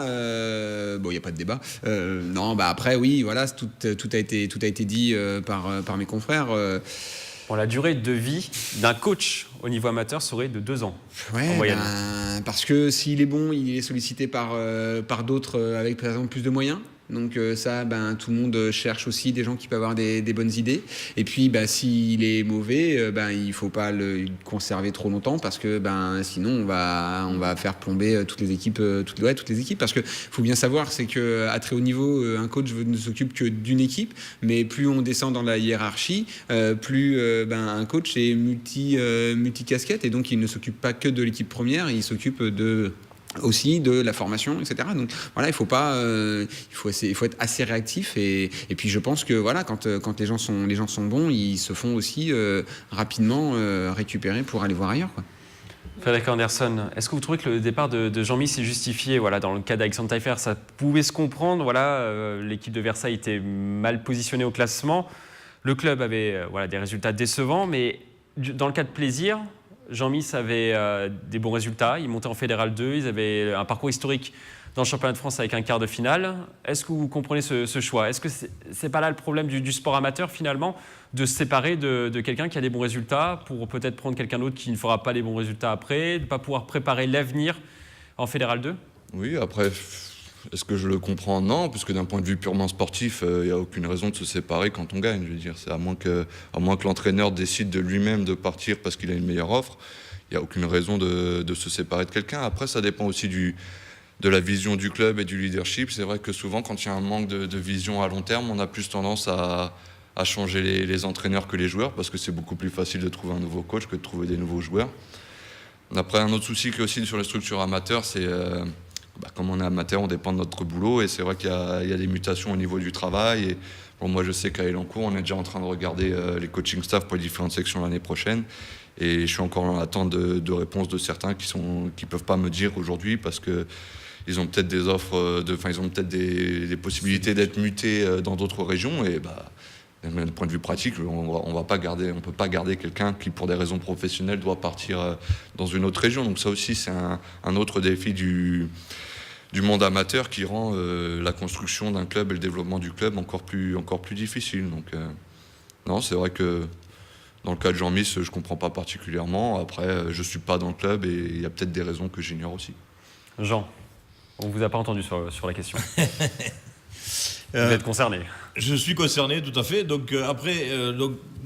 Il n'y a pas de débat. Non, après, oui, voilà, tout a été dit par mes confrères. La durée de vie d'un coach au niveau amateur serait de 2 ans en moyenne. Parce que s'il est bon, il est sollicité par d'autres avec par exemple plus de moyens. Donc ça, tout le monde cherche aussi des gens qui peuvent avoir des bonnes idées. Et puis, s'il est mauvais, il faut pas le conserver trop longtemps parce que sinon on va faire plomber toutes les équipes, toutes les équipes. Parce que faut bien savoir, c'est que à très haut niveau, un coach ne s'occupe que d'une équipe, mais plus on descend dans la hiérarchie, plus un coach est multi-casquette et donc il ne s'occupe pas que de l'équipe première, il s'occupe aussi de la formation, etc. Donc voilà, il faut être assez réactif et puis je pense que voilà, quand les gens sont bons, ils se font aussi rapidement récupérer pour aller voir ailleurs, quoi. Frédéric Anderson, est-ce que vous trouvez que le départ de Jean-Miss est justifié ? Dans le cas d'Alexandre Taillefer, ça pouvait se comprendre. L'équipe de Versailles était mal positionnée au classement. Le club avait des résultats décevants, mais dans le cas de Plaisir, Jean-Miss avait des bons résultats, ils montaient en Fédéral 2, ils avaient un parcours historique dans le championnat de France avec un quart de finale. Est-ce que vous comprenez ce choix ? Est-ce que c'est pas là le problème du sport amateur finalement, de se séparer de quelqu'un qui a des bons résultats pour peut-être prendre quelqu'un d'autre qui ne fera pas les bons résultats après, de ne pas pouvoir préparer l'avenir en Fédéral 2 ? Oui, après, est-ce que je le comprends ? Non, puisque d'un point de vue purement sportif, il n'y a aucune raison de se séparer quand on gagne. Je veux dire, c'est à moins que l'entraîneur décide de lui-même de partir parce qu'il a une meilleure offre, il n'y a aucune raison de se séparer de quelqu'un. Après, ça dépend aussi de la vision du club et du leadership. C'est vrai que souvent, quand il y a un manque de vision à long terme, on a plus tendance à changer les entraîneurs que les joueurs, parce que c'est beaucoup plus facile de trouver un nouveau coach que de trouver des nouveaux joueurs. Après, un autre souci qui est aussi sur les structures amateurs, c'est comme on est amateur, on dépend de notre boulot, et c'est vrai qu'il y a des mutations au niveau du travail. Et moi, je sais qu'à Elancourt, on est déjà en train de regarder les coaching staff pour les différentes sections l'année prochaine. Et je suis encore en attente de réponses de certains qui peuvent pas me dire aujourd'hui parce que ils ont peut-être des offres, ils ont peut-être des possibilités d'être mutés dans d'autres régions. Et d'un point de vue pratique, on peut pas garder quelqu'un qui, pour des raisons professionnelles, doit partir dans une autre région. Donc ça aussi, c'est un autre défi du monde amateur qui rend la construction d'un club et le développement du club encore plus difficile. Donc non, c'est vrai que dans le cas de Jean-Miss, je ne comprends pas particulièrement. Après, je ne suis pas dans le club et il y a peut-être des raisons que j'ignore aussi. Jean, on ne vous a pas entendu sur la question. Vous êtes concerné. Je suis concerné, tout à fait. Donc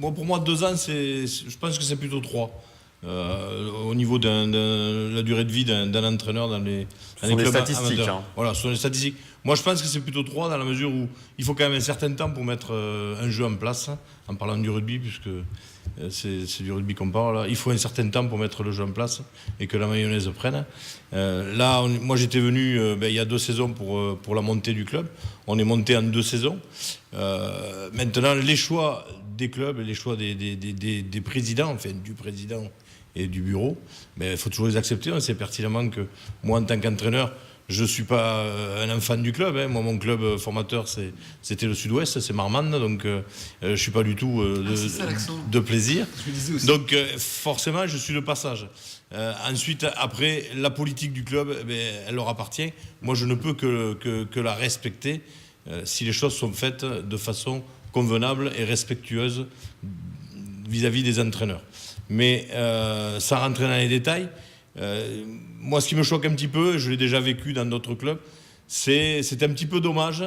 pour moi, 2 ans, je pense que c'est plutôt 3. Au niveau de la durée de vie d'un entraîneur dans les clubs statistiques. Voilà, ce sont les statistiques. Moi, je pense que c'est plutôt 3 dans la mesure où il faut quand même un certain temps pour mettre un jeu en place, en parlant du rugby, puisque c'est du rugby qu'on parle. Il faut un certain temps pour mettre le jeu en place et que la mayonnaise prenne. Moi j'étais venu il y a 2 saisons pour la montée du club. On est monté en 2 saisons. Maintenant, les choix des clubs et les choix des présidents, enfin du président et du bureau, il faut toujours les accepter. On sait pertinemment que moi, en tant qu'entraîneur, je ne suis pas un enfant du club. Moi, mon club formateur, c'était le Sud-Ouest, c'est Marmande, donc je ne suis pas du tout de plaisir. Donc forcément, je suis de passage. Ensuite, après, la politique du club, elle leur appartient. Moi, je ne peux que la respecter si les choses sont faites de façon convenable et respectueuse vis-à-vis des entraîneurs. Mais sans rentrer dans les détails, moi, ce qui me choque un petit peu, je l'ai déjà vécu dans d'autres clubs, c'est un petit peu dommage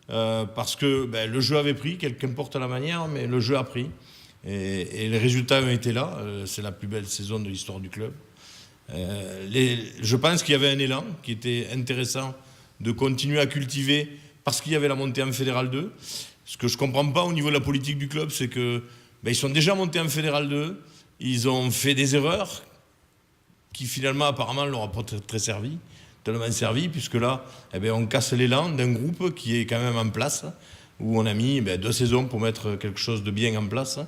parce que le jeu avait pris, qu'importe la manière, mais le jeu a pris. Et les résultats ont été là. C'est la plus belle saison de l'histoire du club. Je pense qu'il y avait un élan qui était intéressant de continuer à cultiver parce qu'il y avait la montée en Fédéral 2. Ce que je ne comprends pas au niveau de la politique du club, c'est qu'ils sont déjà montés en Fédéral 2, ils ont fait des erreurs qui finalement apparemment ne leur a pas très servi, tellement servi, puisque là, on casse l'élan d'un groupe qui est quand même en place, où on a mis 2 saisons pour mettre quelque chose de bien en place,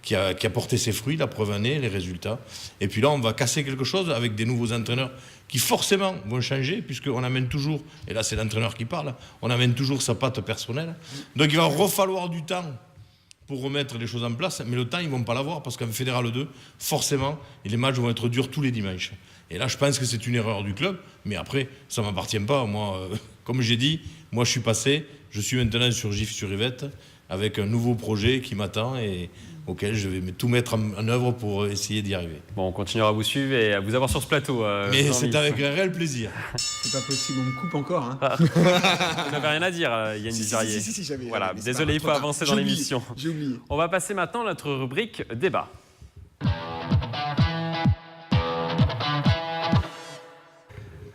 qui a porté ses fruits, la preuve en est, les résultats. Et puis là, on va casser quelque chose avec des nouveaux entraîneurs qui forcément vont changer, puisqu'on amène toujours, et là c'est l'entraîneur qui parle, on amène toujours sa patte personnelle. Donc il va refalloir du temps pour remettre les choses en place, mais le temps, ils ne vont pas l'avoir, parce qu'en Fédéral 2, forcément, les matchs vont être durs tous les dimanches. Et là, je pense que c'est une erreur du club, mais après, ça ne m'appartient pas. Moi, comme j'ai dit, moi je suis passé, je suis maintenant sur Gif-sur-Yvette, avec un nouveau projet qui m'attend et auquel je vais tout mettre en œuvre pour essayer d'y arriver. Bon, on continuera à vous suivre et à vous avoir sur ce plateau. Mais c'est avec un réel plaisir. C'est pas possible, on me coupe encore. Hein. Vous n'avez rien à dire, Yann Bizarrier. Si, j'avais. Voilà, désolé, il faut avancer dans l'émission. J'ai oublié. On va passer maintenant à notre rubrique débat.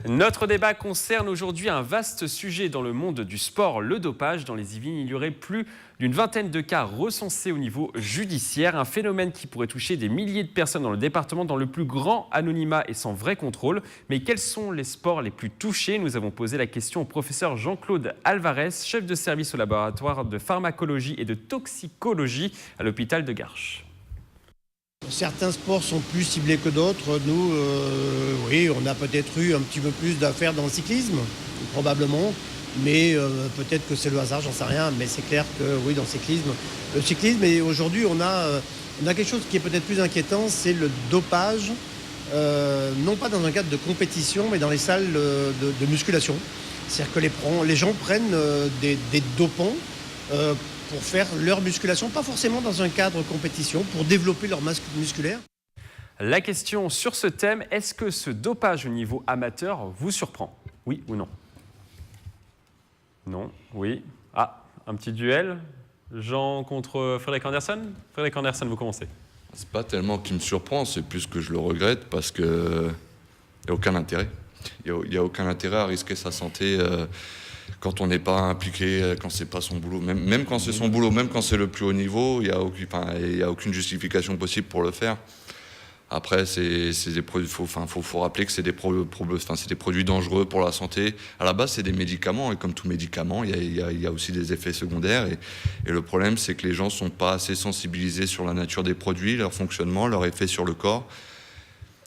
Notre débat concerne aujourd'hui un vaste sujet dans le monde du sport, le dopage. Dans les Yvelines, il y aurait plus d'une vingtaine de cas recensés au niveau judiciaire, un phénomène qui pourrait toucher des milliers de personnes dans le département dans le plus grand anonymat et sans vrai contrôle. Mais quels sont les sports les plus touchés? Nous avons posé la question au professeur Jean-Claude Alvarez, chef de service au laboratoire de pharmacologie et de toxicologie à l'hôpital de Garches. Certains sports sont plus ciblés que d'autres. Nous, oui, on a peut-être eu un petit peu plus d'affaires dans le cyclisme, probablement. Mais peut-être que c'est le hasard, j'en sais rien. Mais c'est clair que oui, dans le cyclisme, et aujourd'hui, on a quelque chose qui est peut-être plus inquiétant, c'est le dopage, non pas dans un cadre de compétition, mais dans les salles de musculation. C'est-à-dire que les gens prennent des dopants pour faire leur musculation, pas forcément dans un cadre compétition, pour développer leur masse musculaire. La question sur ce thème, est-ce que ce dopage au niveau amateur vous surprend? Oui ou non? Non, oui. Ah, un petit duel. Jean contre Frédéric Anderson. Frédéric Anderson, vous commencez. C'est pas tellement qui me surprend, c'est plus que je le regrette parce qu'il n'y a aucun intérêt. Il n'y a aucun intérêt à risquer sa santé quand on n'est pas impliqué, quand c'est pas son boulot. Même quand c'est son boulot, même quand c'est le plus haut niveau, il n'y a aucune justification possible pour le faire. Après, c'est des produits. Faut rappeler que c'est des produits dangereux pour la santé. À la base, c'est des médicaments, et comme tout médicament, il y a aussi des effets secondaires. Et le problème, c'est que les gens sont pas assez sensibilisés sur la nature des produits, leur fonctionnement, leur effet sur le corps.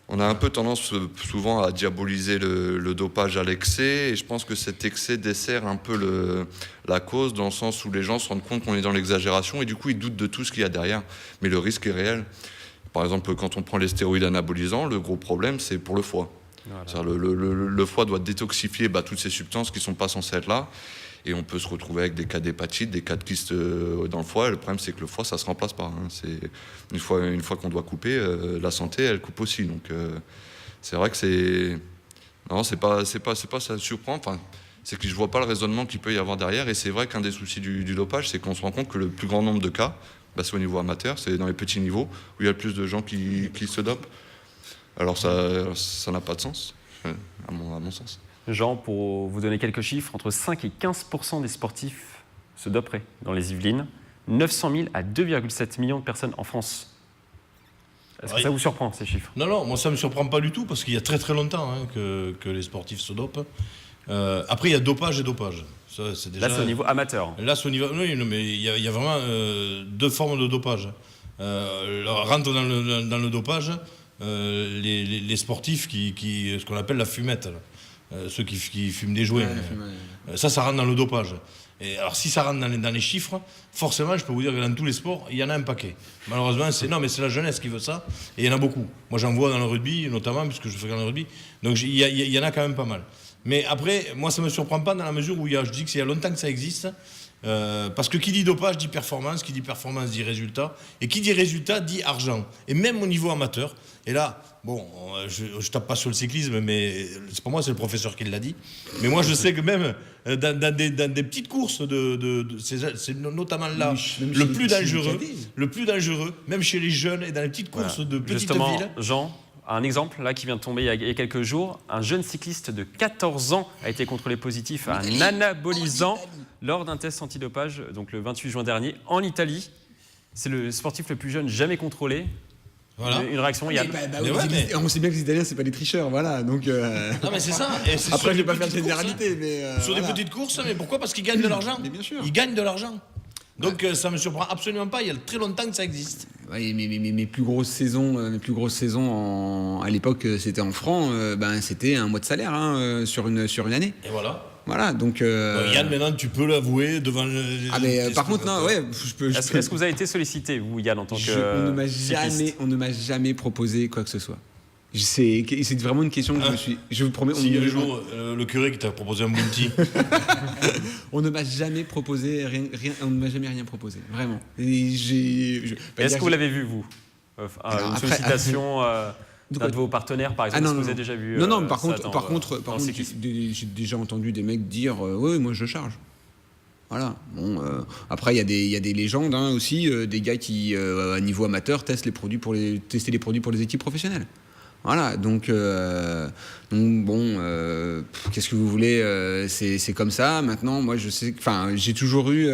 On a un peu tendance souvent à diaboliser le dopage à l'excès, et je pense que cet excès dessert un peu la cause, dans le sens où les gens se rendent compte qu'on est dans l'exagération, et du coup, ils doutent de tout ce qu'il y a derrière. Mais le risque est réel. Par exemple, quand on prend les stéroïdes anabolisants, le gros problème, c'est pour le foie. Voilà. Le foie doit détoxifier toutes ces substances qui ne sont pas censées être là. Et on peut se retrouver avec des cas d'hépatite, des cas de kyste dans le foie. Et le problème, c'est que le foie, ça ne se remplace pas. C'est une fois qu'on doit couper, la santé, elle coupe aussi. Donc, c'est vrai que c'est... Non, c'est pas ça surprend. Enfin, c'est que je ne vois pas le raisonnement qu'il peut y avoir derrière. Et c'est vrai qu'un des soucis du dopage, c'est qu'on se rend compte que le plus grand nombre de cas, c'est au niveau amateur, c'est dans les petits niveaux où il y a le plus de gens qui se dopent. Alors ça n'a pas de sens, à mon sens. Jean, pour vous donner quelques chiffres, entre 5 et 15% des sportifs se doperaient dans les Yvelines. 900 000 à 2,7 millions de personnes en France Est-ce que ça vous surprend, ces chiffres? Non, moi ça me surprend pas du tout, parce qu'il y a très très longtemps que les sportifs se dopent. Après, il y a dopage et dopage. Ça, c'est déjà... Là, c'est au niveau amateur. Là, c'est au niveau... Oui, non, mais il y a vraiment deux formes de dopage. Rentre dans le dopage les sportifs ce qu'on appelle la fumette. Ceux qui fument des joints. Ça rentre dans le dopage. Et alors, si ça rentre dans les chiffres, forcément, je peux vous dire que dans tous les sports, il y en a un paquet. Malheureusement, c'est la jeunesse qui veut ça, et il y en a beaucoup. Moi, j'en vois dans le rugby, notamment, puisque je fais dans le rugby. Donc, il y en a quand même pas mal. Mais après, moi, ça ne me surprend pas dans la mesure où je dis qu'il y a longtemps que ça existe. Parce que qui dit dopage dit performance, qui dit performance dit résultat, et qui dit résultat dit argent. Et même au niveau amateur, et là, bon, je tape pas sur le cyclisme, mais c'est pas moi, c'est le professeur qui l'a dit. Mais moi, je sais que même dans des petites courses, c'est notamment là le plus dangereux, même chez les jeunes et dans les petites courses de petites Justement, villes. Jean, un exemple là qui vient de tomber il y a quelques jours, un jeune cycliste de 14 ans a été contrôlé positif à un anabolisant lors d'un test antidopage, donc le 28 juin dernier, en Italie. C'est le sportif le plus jeune jamais contrôlé. Voilà. Une réaction, il y a... On sait bien que les Italiens, c'est pas des tricheurs, voilà. Donc, Non, mais c'est ça. Et c'est après, je vais pas faire de petites généralité, mais... sur des petites courses, mais pourquoi? Parce qu'ils gagnent de l'argent. Mais bien sûr. Ils gagnent de l'argent. Donc ça me surprend absolument pas. Il y a très longtemps que ça existe. Ouais, mais mes plus grosses saisons, à l'époque, c'était en francs. C'était un mois de salaire sur une année. Et voilà. Voilà, donc... Yann, maintenant, tu peux l'avouer devant... par contre, non, ouais, je peux... Est-ce que vous avez été sollicité, vous, Yann, en tant que on ne m'a jamais proposé quoi que ce soit. C'est vraiment une question que je vous promets... Si un jour, le curé qui t'a proposé un bounty... On ne m'a jamais proposé rien, on ne m'a jamais rien proposé, vraiment. Est-ce que vous l'avez vu, vous une sollicitation d'un de vos partenaires, par exemple, est-ce que vous avez déjà vu Non, par contre, j'ai déjà entendu des mecs dire oui, moi je charge. Voilà. Bon, après, il y a des légendes aussi, des gars qui, à niveau amateur, testent les produits pour les équipes professionnelles. Voilà, donc bon, qu'est-ce que vous voulez, c'est comme ça. Maintenant, moi, je sais, j'ai toujours eu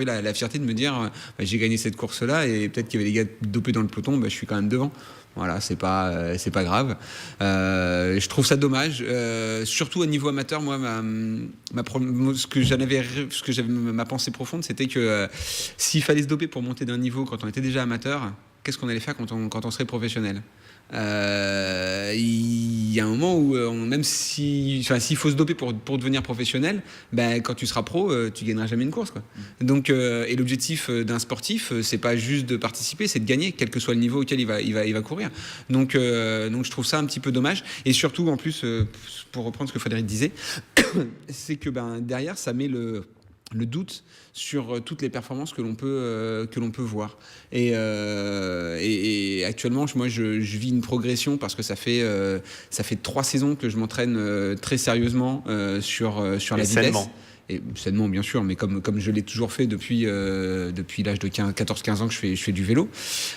la fierté de me dire, j'ai gagné cette course-là, et peut-être qu'il y avait des gars dopés dans le peloton, je suis quand même devant. Voilà, c'est pas grave. Je trouve ça dommage, surtout à niveau amateur. Moi, ma pensée profonde, c'était que s'il fallait se doper pour monter d'un niveau quand on était déjà amateur, qu'est-ce qu'on allait faire quand on serait professionnel? Il y a un moment où même s'il faut se doper pour devenir professionnel, quand tu seras pro, tu gagneras jamais une course, quoi. Donc et l'objectif d'un sportif, c'est pas juste de participer, c'est de gagner, quel que soit le niveau auquel il va courir. Donc je trouve ça un petit peu dommage, et surtout en plus, pour reprendre ce que Frédéric disait, c'est que derrière ça met le doute sur toutes les performances que l'on peut voir. Et actuellement, moi, je vis une progression parce que ça fait 3 saisons que je m'entraîne très sérieusement sur la vitesse. Et sainement, bien sûr, mais comme je l'ai toujours fait depuis l'âge de 14-15 ans que je fais du vélo.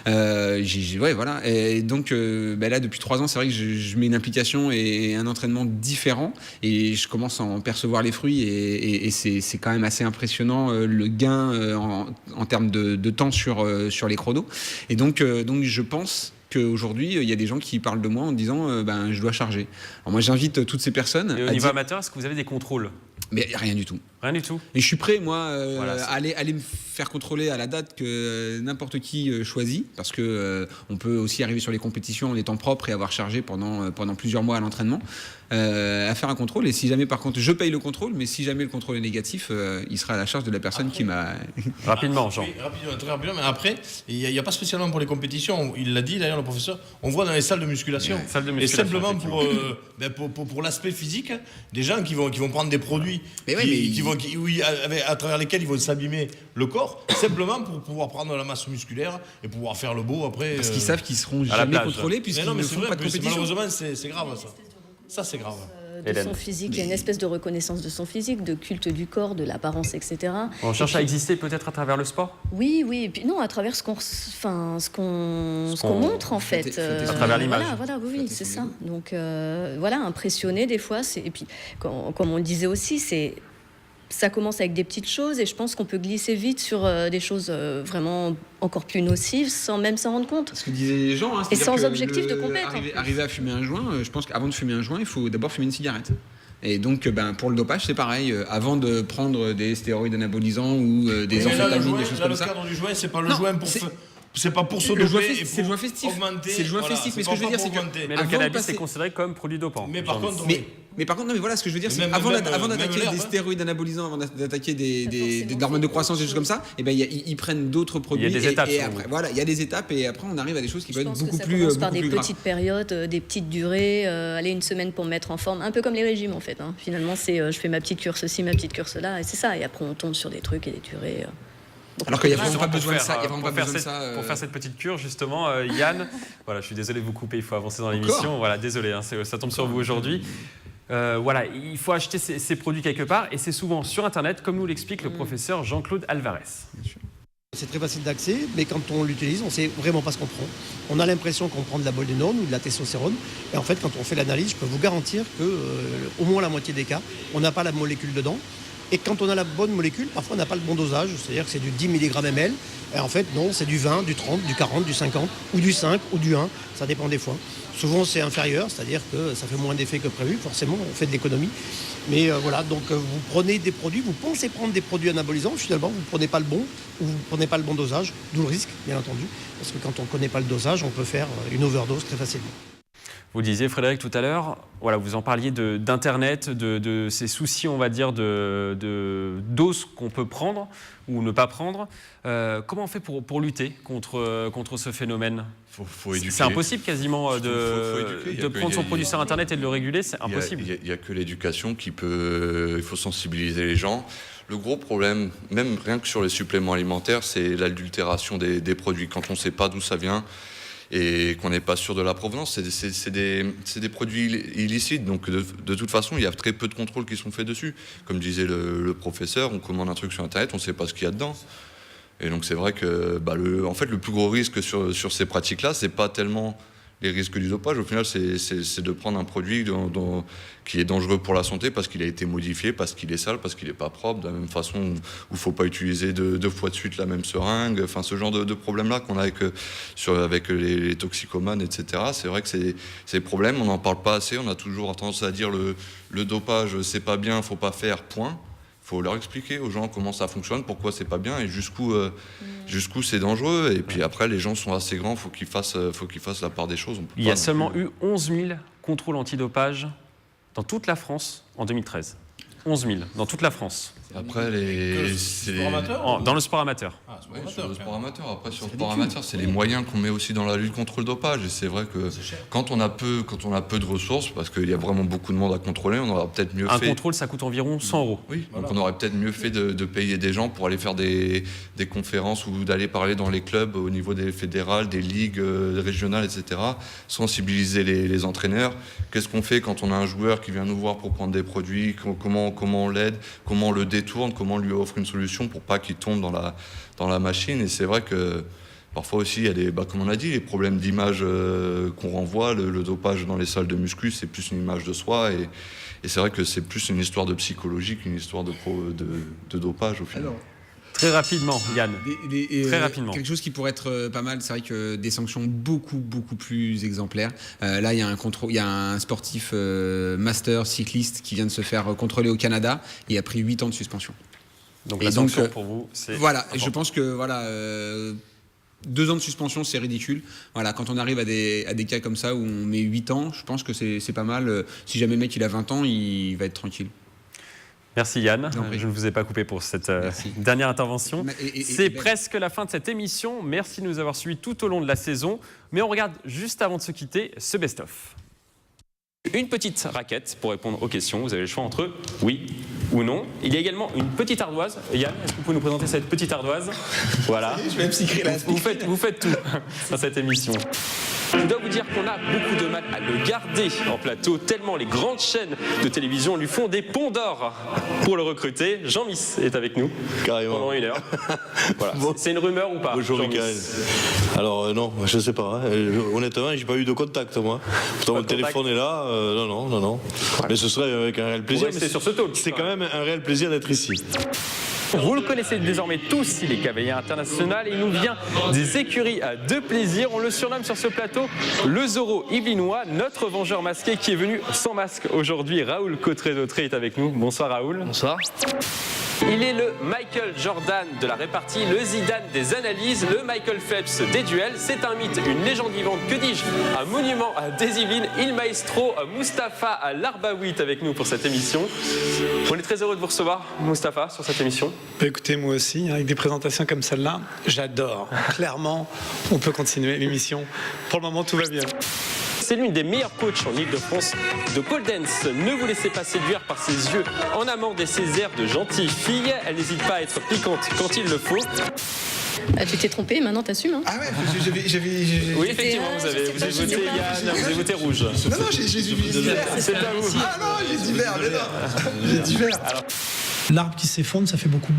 Voilà. Et donc, là, depuis 3 ans, c'est vrai que je mets une implication et un entraînement différent, et je commence à en percevoir les fruits, et c'est quand même assez impressionnant, le gain en termes de temps sur les chronos. Et donc je pense qu'aujourd'hui, il y a des gens qui parlent de moi en disant je dois charger. Alors moi, j'invite toutes ces personnes. Et au niveau amateur, est-ce que vous avez des contrôles? Mais rien du tout. Rien du tout. Et je suis prêt, moi, à aller me faire contrôler à la date que n'importe qui choisit, parce que on peut aussi arriver sur les compétitions en étant propre et avoir chargé pendant plusieurs mois à l'entraînement, à faire un contrôle. Et si jamais, par contre, je paye le contrôle, mais si jamais le contrôle est négatif, il sera à la charge de la personne qui m'a... Rapidement, Jean. Oui, rapidement, très rapidement. Mais après, il n'y a pas spécialement pour les compétitions. Il l'a dit d'ailleurs, le professeur. On voit dans les salles de musculation. Et simplement pour l'aspect physique, des gens qui vont prendre des produits à travers lesquels ils vont s'abîmer le corps, simplement pour pouvoir prendre la masse musculaire et pouvoir faire le beau après. Parce qu'ils savent qu'ils seront jamais contrôlés, puisqu'ils ne font pas de compétition. Malheureusement, c'est grave, ça. Ça, c'est grave. De son physique, il y a une espèce de reconnaissance de son physique, de culte du corps, de l'apparence, etc. On cherche à exister peut-être à travers le sport. Oui, et puis non, à travers ce qu'on montre en fait. À travers l'image. Voilà, oui, c'est ça. Donc impressionner des fois, et puis comme on le disait aussi, c'est ça commence avec des petites choses et je pense qu'on peut glisser vite sur des choses vraiment encore plus nocives sans même s'en rendre compte. Ce que disaient les gens, et sans objectif de compète. Arriver à fumer un joint, je pense qu'avant de fumer un joint, il faut d'abord fumer une cigarette. Et donc, pour le dopage, c'est pareil. Avant de prendre des stéroïdes anabolisants ou des amphétamines, des choses comme ça. Le cadre du joint, c'est pas le joint pour... C'est pas pour se doper, c'est le joint festif. C'est le joint festif. Mais ce que je veux dire, c'est que mais le cannabis est considéré comme produit dopant. Mais par contre, mais par contre, non, mais voilà, ce que je veux dire, c'est avant d'attaquer des stéroïdes anabolisants, avant d'attaquer des hormones de croissance, des choses comme ça, et ben ils prennent d'autres produits. Il y a des étapes. Et après, voilà, il y a des étapes et après on arrive à des choses qui peuvent être beaucoup plus. Je pense que ça commence par des petites périodes, des petites durées, aller une semaine pour me mettre en forme, un peu comme les régimes en fait. Finalement, c'est je fais ma petite cure ceci, ma petite cure cela, et c'est ça. Et après on tombe sur des trucs et des durées. Alors qu'il n'y a vraiment pas besoin de ça. Pour faire cette petite cure, justement, Yann, voilà, je suis désolé de vous couper, il faut avancer dans l'émission. Voilà, désolé, ça tombe sur vous aujourd'hui. Voilà, il faut acheter ces produits quelque part et c'est souvent sur Internet, comme nous l'explique le professeur Jean-Claude Alvarez. C'est très facile d'accès, mais quand on l'utilise, on ne sait vraiment pas ce qu'on prend. On a l'impression qu'on prend de la boldénone ou de la testostérone. Et en fait, quand on fait l'analyse, je peux vous garantir qu'au moins la moitié des cas, on n'a pas la molécule dedans. Et quand on a la bonne molécule, parfois on n'a pas le bon dosage, c'est-à-dire que c'est du 10 mg ml. Et en fait, non, c'est du 20, du 30, du 40, du 50, ou du 5, ou du 1, ça dépend des fois. Souvent c'est inférieur, c'est-à-dire que ça fait moins d'effet que prévu, forcément, on fait de l'économie. Mais voilà, donc vous prenez des produits, vous pensez prendre des produits anabolisants, finalement vous ne prenez pas le bon, ou vous ne prenez pas le bon dosage, d'où le risque, bien entendu, parce que quand on ne connaît pas le dosage, on peut faire une overdose très facilement. Vous disiez, Frédéric, tout à l'heure, voilà, vous en parliez d'Internet, de ces soucis, on va dire, de doses qu'on peut prendre ou ne pas prendre. Comment on fait pour lutter contre ce phénomène ? Faut éduquer. C'est impossible quasiment de prendre son produit sur Internet et de le réguler, c'est impossible. Il n'y a que l'éducation qui peut... Il faut sensibiliser les gens. Le gros problème, même rien que sur les suppléments alimentaires, c'est l'adultération des produits. Quand on ne sait pas d'où ça vient et qu'on n'est pas sûr de la provenance, c'est des produits illicites. Donc de toute façon, il y a très peu de contrôles qui sont faits dessus. Comme disait le professeur, on commande un truc sur Internet, on ne sait pas ce qu'il y a dedans. Et donc c'est vrai que en fait, le plus gros risque sur ces pratiques-là, c'est pas tellement les risques du dopage. Au final, c'est de prendre un produit qui est dangereux pour la santé parce qu'il a été modifié, parce qu'il est sale, parce qu'il n'est pas propre. De la même façon où il ne faut pas utiliser deux fois de suite la même seringue. Enfin, ce genre de problème-là qu'on a avec les toxicomanes, etc. C'est vrai que c'est des problèmes, on n'en parle pas assez. On a toujours tendance à dire le dopage, c'est pas bien, il ne faut pas faire, point. Il faut leur expliquer aux gens comment ça fonctionne, pourquoi c'est pas bien et jusqu'où c'est dangereux. Et puis après, les gens sont assez grands, faut qu'ils fassent la part des choses. Il y a seulement eu 11 000 contrôles antidopage dans toute la France en 2013. 11 000 dans toute la France. Après, dans le sport amateur. Oui, sur le sport amateur. Après, sur le sport amateur, c'est les moyens qu'on met aussi dans la lutte contre le dopage. Et c'est vrai que quand on a peu de ressources, parce qu'il y a vraiment beaucoup de monde à contrôler, on aurait peut-être mieux fait... Un contrôle, ça coûte environ 100 €. Oui, donc on aurait peut-être mieux fait de payer des gens pour aller faire des conférences ou d'aller parler dans les clubs au niveau des fédérales, des ligues régionales, etc. Sensibiliser les entraîneurs. Qu'est-ce qu'on fait quand on a un joueur qui vient nous voir pour prendre des produits, comment on l'aide, comment on le détourne, comment on lui offre une solution pour pas qu'il tombe dans la machine. Et c'est vrai que parfois aussi il y a comme on a dit, les problèmes d'image qu'on renvoie. Le dopage dans les salles de muscu, c'est plus une image de soi et c'est vrai que c'est plus une histoire de psychologie qu'une histoire de dopage au final. Alors, très rapidement, Yann. Très rapidement. Quelque chose qui pourrait être pas mal, c'est vrai que des sanctions beaucoup plus exemplaires. Là, il y a un sportif master cycliste qui vient de se faire contrôler au Canada et a pris 8 ans de suspension. Donc la sanction pour vous, c'est voilà. important. Et je pense que 2 ans de suspension, c'est ridicule. Voilà, quand on arrive à des cas comme ça où on met 8 ans, je pense que c'est pas mal. Si jamais le mec il a 20 ans, il va être tranquille. Merci Yann, je ne vous ai pas coupé pour cette dernière intervention. C'est presque la fin de cette émission. Merci de nous avoir suivis tout au long de la saison. Mais on regarde juste avant de se quitter ce best-of. Une petite raquette pour répondre aux questions. Vous avez le choix entre oui ou non. Il y a également une petite ardoise. Yann, est-ce que vous pouvez nous présenter cette petite ardoise ? Voilà. Je vais me psycher là. Vous faites tout dans cette émission. Je dois vous dire qu'on a beaucoup de mal à le garder en plateau, tellement les grandes chaînes de télévision lui font des ponts d'or pour le recruter. Jean Miss est avec nous pendant 1 heure. Voilà. Bon. C'est une rumeur ou pas? Bonjour Michael. Alors non, je sais pas. Honnêtement, j'ai pas eu de contact moi. Pourtant mon téléphone est là. Non. Mais ce serait avec un réel plaisir. C'est sur ce talk. C'est quand même un réel plaisir d'être ici. Vous le connaissez désormais tous, il est cavalier international et il nous vient des écuries de plaisir. On le surnomme sur ce plateau le Zorro yvelinois, notre vengeur masqué qui est venu sans masque aujourd'hui. Raoul Cottré-Dautré est avec nous. Bonsoir Raoul. Bonsoir. Il est le Michael Jordan de la répartie, le Zidane des analyses, le Michael Phelps des duels. C'est un mythe, une légende vivante, que dis-je, un monument des Yvelines. Il maestro Mustapha Larbaoui est avec nous pour cette émission. On est très heureux de vous recevoir, Mustapha, sur cette émission. Écoutez, moi aussi, avec des présentations comme celle-là, j'adore. Clairement, on peut continuer l'émission. Pour le moment, tout va bien. C'est l'une des meilleures coachs en Ile-de-France de pole dance. Ne vous laissez pas séduire par ses yeux en amande et ses airs de gentille fille. Elle n'hésite pas à être piquante quand il le faut. Tu t'es trompé, maintenant t'assumes. Hein. Ah ouais, oui, effectivement, vous avez voté Yann, vous avez voté rouge. Non, j'ai c'est pas vous. Ah non, j'ai dit vert, mais non. J'ai dit vert. L'arbre qui s'effondre, ça fait beaucoup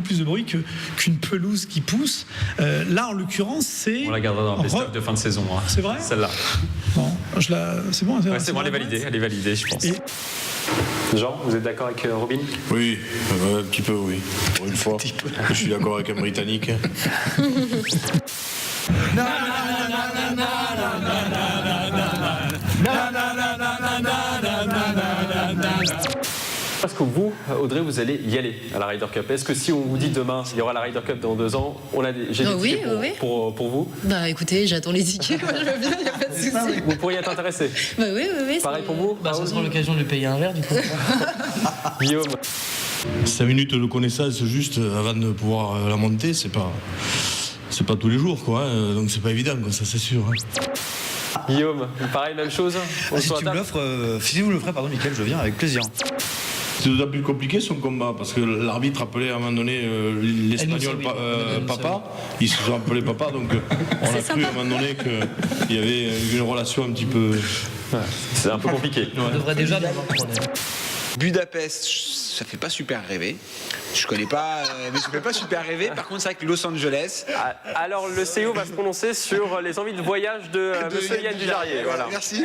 plus de bruit qu'une pelouse qui pousse. Là, en l'occurrence, c'est... On la gardera dans le best-of de fin de saison. Hein. C'est vrai? Celle-là. Bon, c'est bon. Ouais, c'est bon, elle est validée, je pense. Jean, vous êtes d'accord avec Robin? Oui, un petit peu, oui. Pour une fois, je suis d'accord avec un Britannique. Est-ce que vous, Audrey, vous allez y aller à la Ryder Cup? Est-ce que si on vous dit demain, il y aura la Ryder Cup dans 2 ans, j'ai des tickets pour vous? Bah écoutez, j'attends les tickets, moi je veux bien, il n'y a pas de souci. Vous pourriez être intéressé? Bah oui. Pareil pour vous? Ça sera l'occasion de lui payer un verre, du coup. Guillaume? 5 minutes de connaissance juste avant de pouvoir la monter, c'est pas tous les jours, quoi. Donc c'est pas évident, quoi, ça c'est sûr. Guillaume, pareil, même chose? Si tu me l'offres, si vous le ferez, pardon, Mickaël, je viens avec plaisir. C'est d'autant plus compliqué son combat parce que l'arbitre appelait à un moment donné l'espagnol papa, ils se sont appelés papa, donc on a cru à un moment donné qu'il y avait une relation un petit peu. Ouais, c'est un peu compliqué. On devrait déjà l'avoir condamné. Budapest, ça fait pas super rêver. Je connais pas, mais ça fait pas super rêver. Par contre, c'est vrai que Los Angeles. Alors, le CEO va se prononcer sur les envies de voyage de Monsieur Yann Dujarier. Voilà. Merci.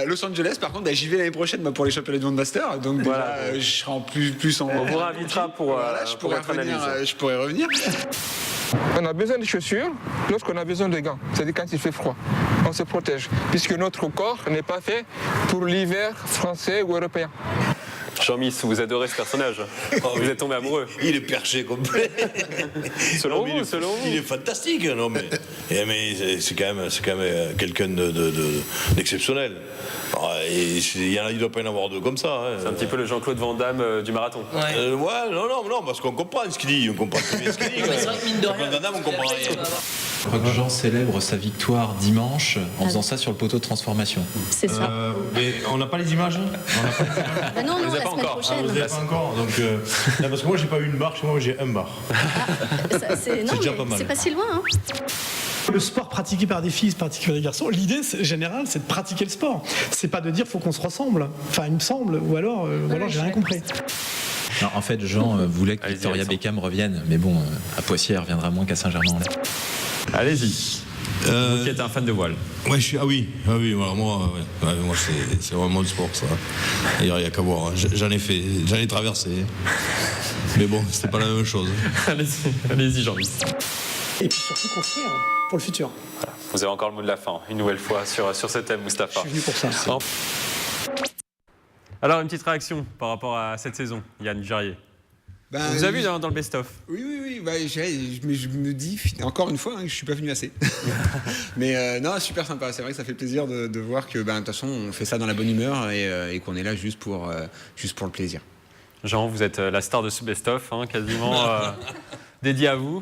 Los Angeles, par contre, j'y vais l'année prochaine pour les championnats du monde master. Donc voilà, je serai en plus en. On vous réinvitera pour. Voilà, je pourrais revenir. On a besoin de chaussures lorsqu'on a besoin de gants, c'est-à-dire quand il fait froid. On se protège, puisque notre corps n'est pas fait pour l'hiver français ou européen. Jean-Miss, vous adorez ce personnage. Vous êtes tombé amoureux. Il est perché complet. Selon vous. Il est fantastique, non mais c'est quand même quelqu'un d'exceptionnel. Il ne doit pas y en avoir deux comme ça. Hein. C'est un petit peu le Jean-Claude Van Damme du marathon. Non, parce qu'on comprend ce qu'il dit. On comprend très bien ce qu'il dit. C'est vrai que mine de rien, Van Damme, on comprend rien. Je crois que Jean célèbre sa victoire dimanche en faisant ça sur le poteau de transformation. C'est ça. Mais on n'a pas les images. Non, la semaine prochaine. Vous n'avez pas encore. Donc, parce que moi, j'ai pas eu une barre. Chez moi, j'ai un bar. C'est déjà pas mal. C'est pas si loin. Hein. Le sport pratiqué par des filles, pratiqué par des garçons, l'idée générale, c'est de pratiquer le sport. C'est pas de dire faut qu'on se ressemble. Enfin, il me semble, ou alors j'ai rien compris. Non, en fait, Jean voulait que Victoria Beckham revienne, mais bon, à Poitiers, elle reviendra moins qu'à Saint-Germain-en-Laye. Allez-y. Vous qui êtes un fan de voile. Ouais, voilà, moi, c'est vraiment le sport, ça. Il n'y a qu'à voir. Hein. J'en ai traversé. Mais bon, c'était pas la même chose. Allez-y, Jean-Miss. Et puis surtout construire pour le futur. Voilà. Vous avez encore le mot de la fin, une nouvelle fois, sur ce thème, Mustapha. Je suis venu pour ça. Alors, une petite réaction par rapport à cette saison, Yann Dujarier. Vous avez vu dans le best-of? Oui. Je me dis, encore une fois, que je suis pas venu assez. Mais non, super sympa. C'est vrai que ça fait plaisir de voir que, de toute façon, on fait ça dans la bonne humeur et qu'on est là juste pour le plaisir. Jean, vous êtes la star de ce best-of, hein, quasiment dédié à vous.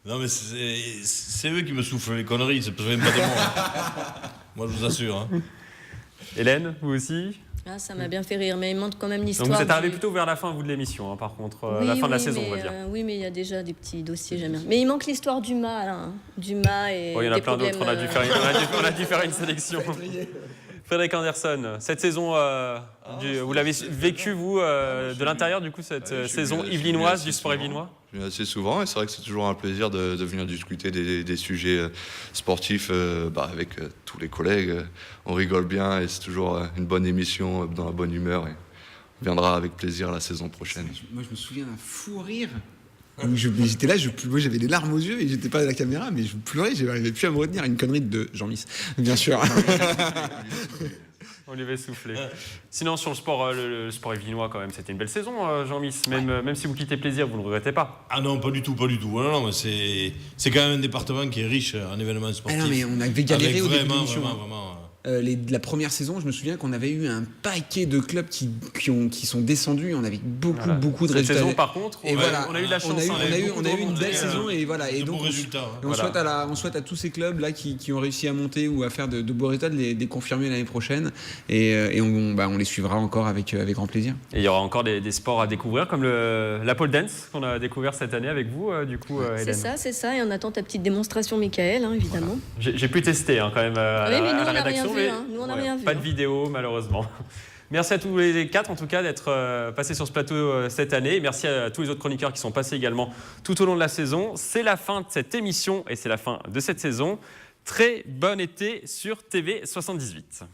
Non, mais c'est eux qui me soufflent les conneries, c'est même pas de moi. Moi, je vous assure. Hein. Hélène, vous aussi? Ah, ça m'a bien fait rire, mais il manque quand même l'histoire. Donc vous êtes arrivé plutôt vers la fin, vous, de l'émission, hein, par contre, la fin de la saison, on va dire. Oui, mais il y a déjà des petits dossiers, jamais. Mais il manque l'histoire du mât, là. Du mât et Il y en a des plein d'autres, problèmes, on a dû faire une sélection. Frédéric Anderson, cette saison, vous l'avez vécu, vous, de l'intérieur, du coup, cette saison yvelinoise, du sport yvelinois? Je viens assez souvent et c'est vrai que c'est toujours un plaisir de venir discuter des sujets sportifs avec tous les collègues. On rigole bien et c'est toujours une bonne émission, dans la bonne humeur. Et on viendra avec plaisir la saison prochaine. Moi, je me souviens d'un fou rire. J'étais là, moi j'avais des larmes aux yeux et j'étais pas à la caméra, mais je pleurais, je n'arrivais plus à me retenir. Une connerie de Jean-Miss, bien sûr. On lui avait soufflé. Sinon, sur le sport yvelinois, quand même, c'était une belle saison, Jean-Miss. Même si vous quittez Plaisir, vous ne regrettez pas? Ah non, pas du tout. Non, mais c'est quand même un département qui est riche en événements sportifs. Ah non, mais on avait galéré au début de l'émission. Vraiment. La première saison, je me souviens qu'on avait eu un paquet de clubs qui sont descendus. On avait beaucoup de résultats. Cette saison, par contre, on a eu de la chance. On a eu une belle saison et voilà. Et donc, on souhaite à tous ces clubs là qui ont réussi à monter ou à faire de beaux résultats de les confirmer l'année prochaine. Et on les suivra encore avec grand plaisir. Et il y aura encore des sports à découvrir, comme la pole dance qu'on a découvert cette année avec vous, du coup, Hélène. C'est ça. Et on attend ta petite démonstration, Michael, évidemment. Voilà. J'ai pu tester quand même à la rédaction. Nous, on n'a rien vu. Pas de vidéo, malheureusement. Merci à tous les quatre, en tout cas, d'être passés sur ce plateau cette année. Merci à tous les autres chroniqueurs qui sont passés également tout au long de la saison. C'est la fin de cette émission et c'est la fin de cette saison. Très bon été sur TV78.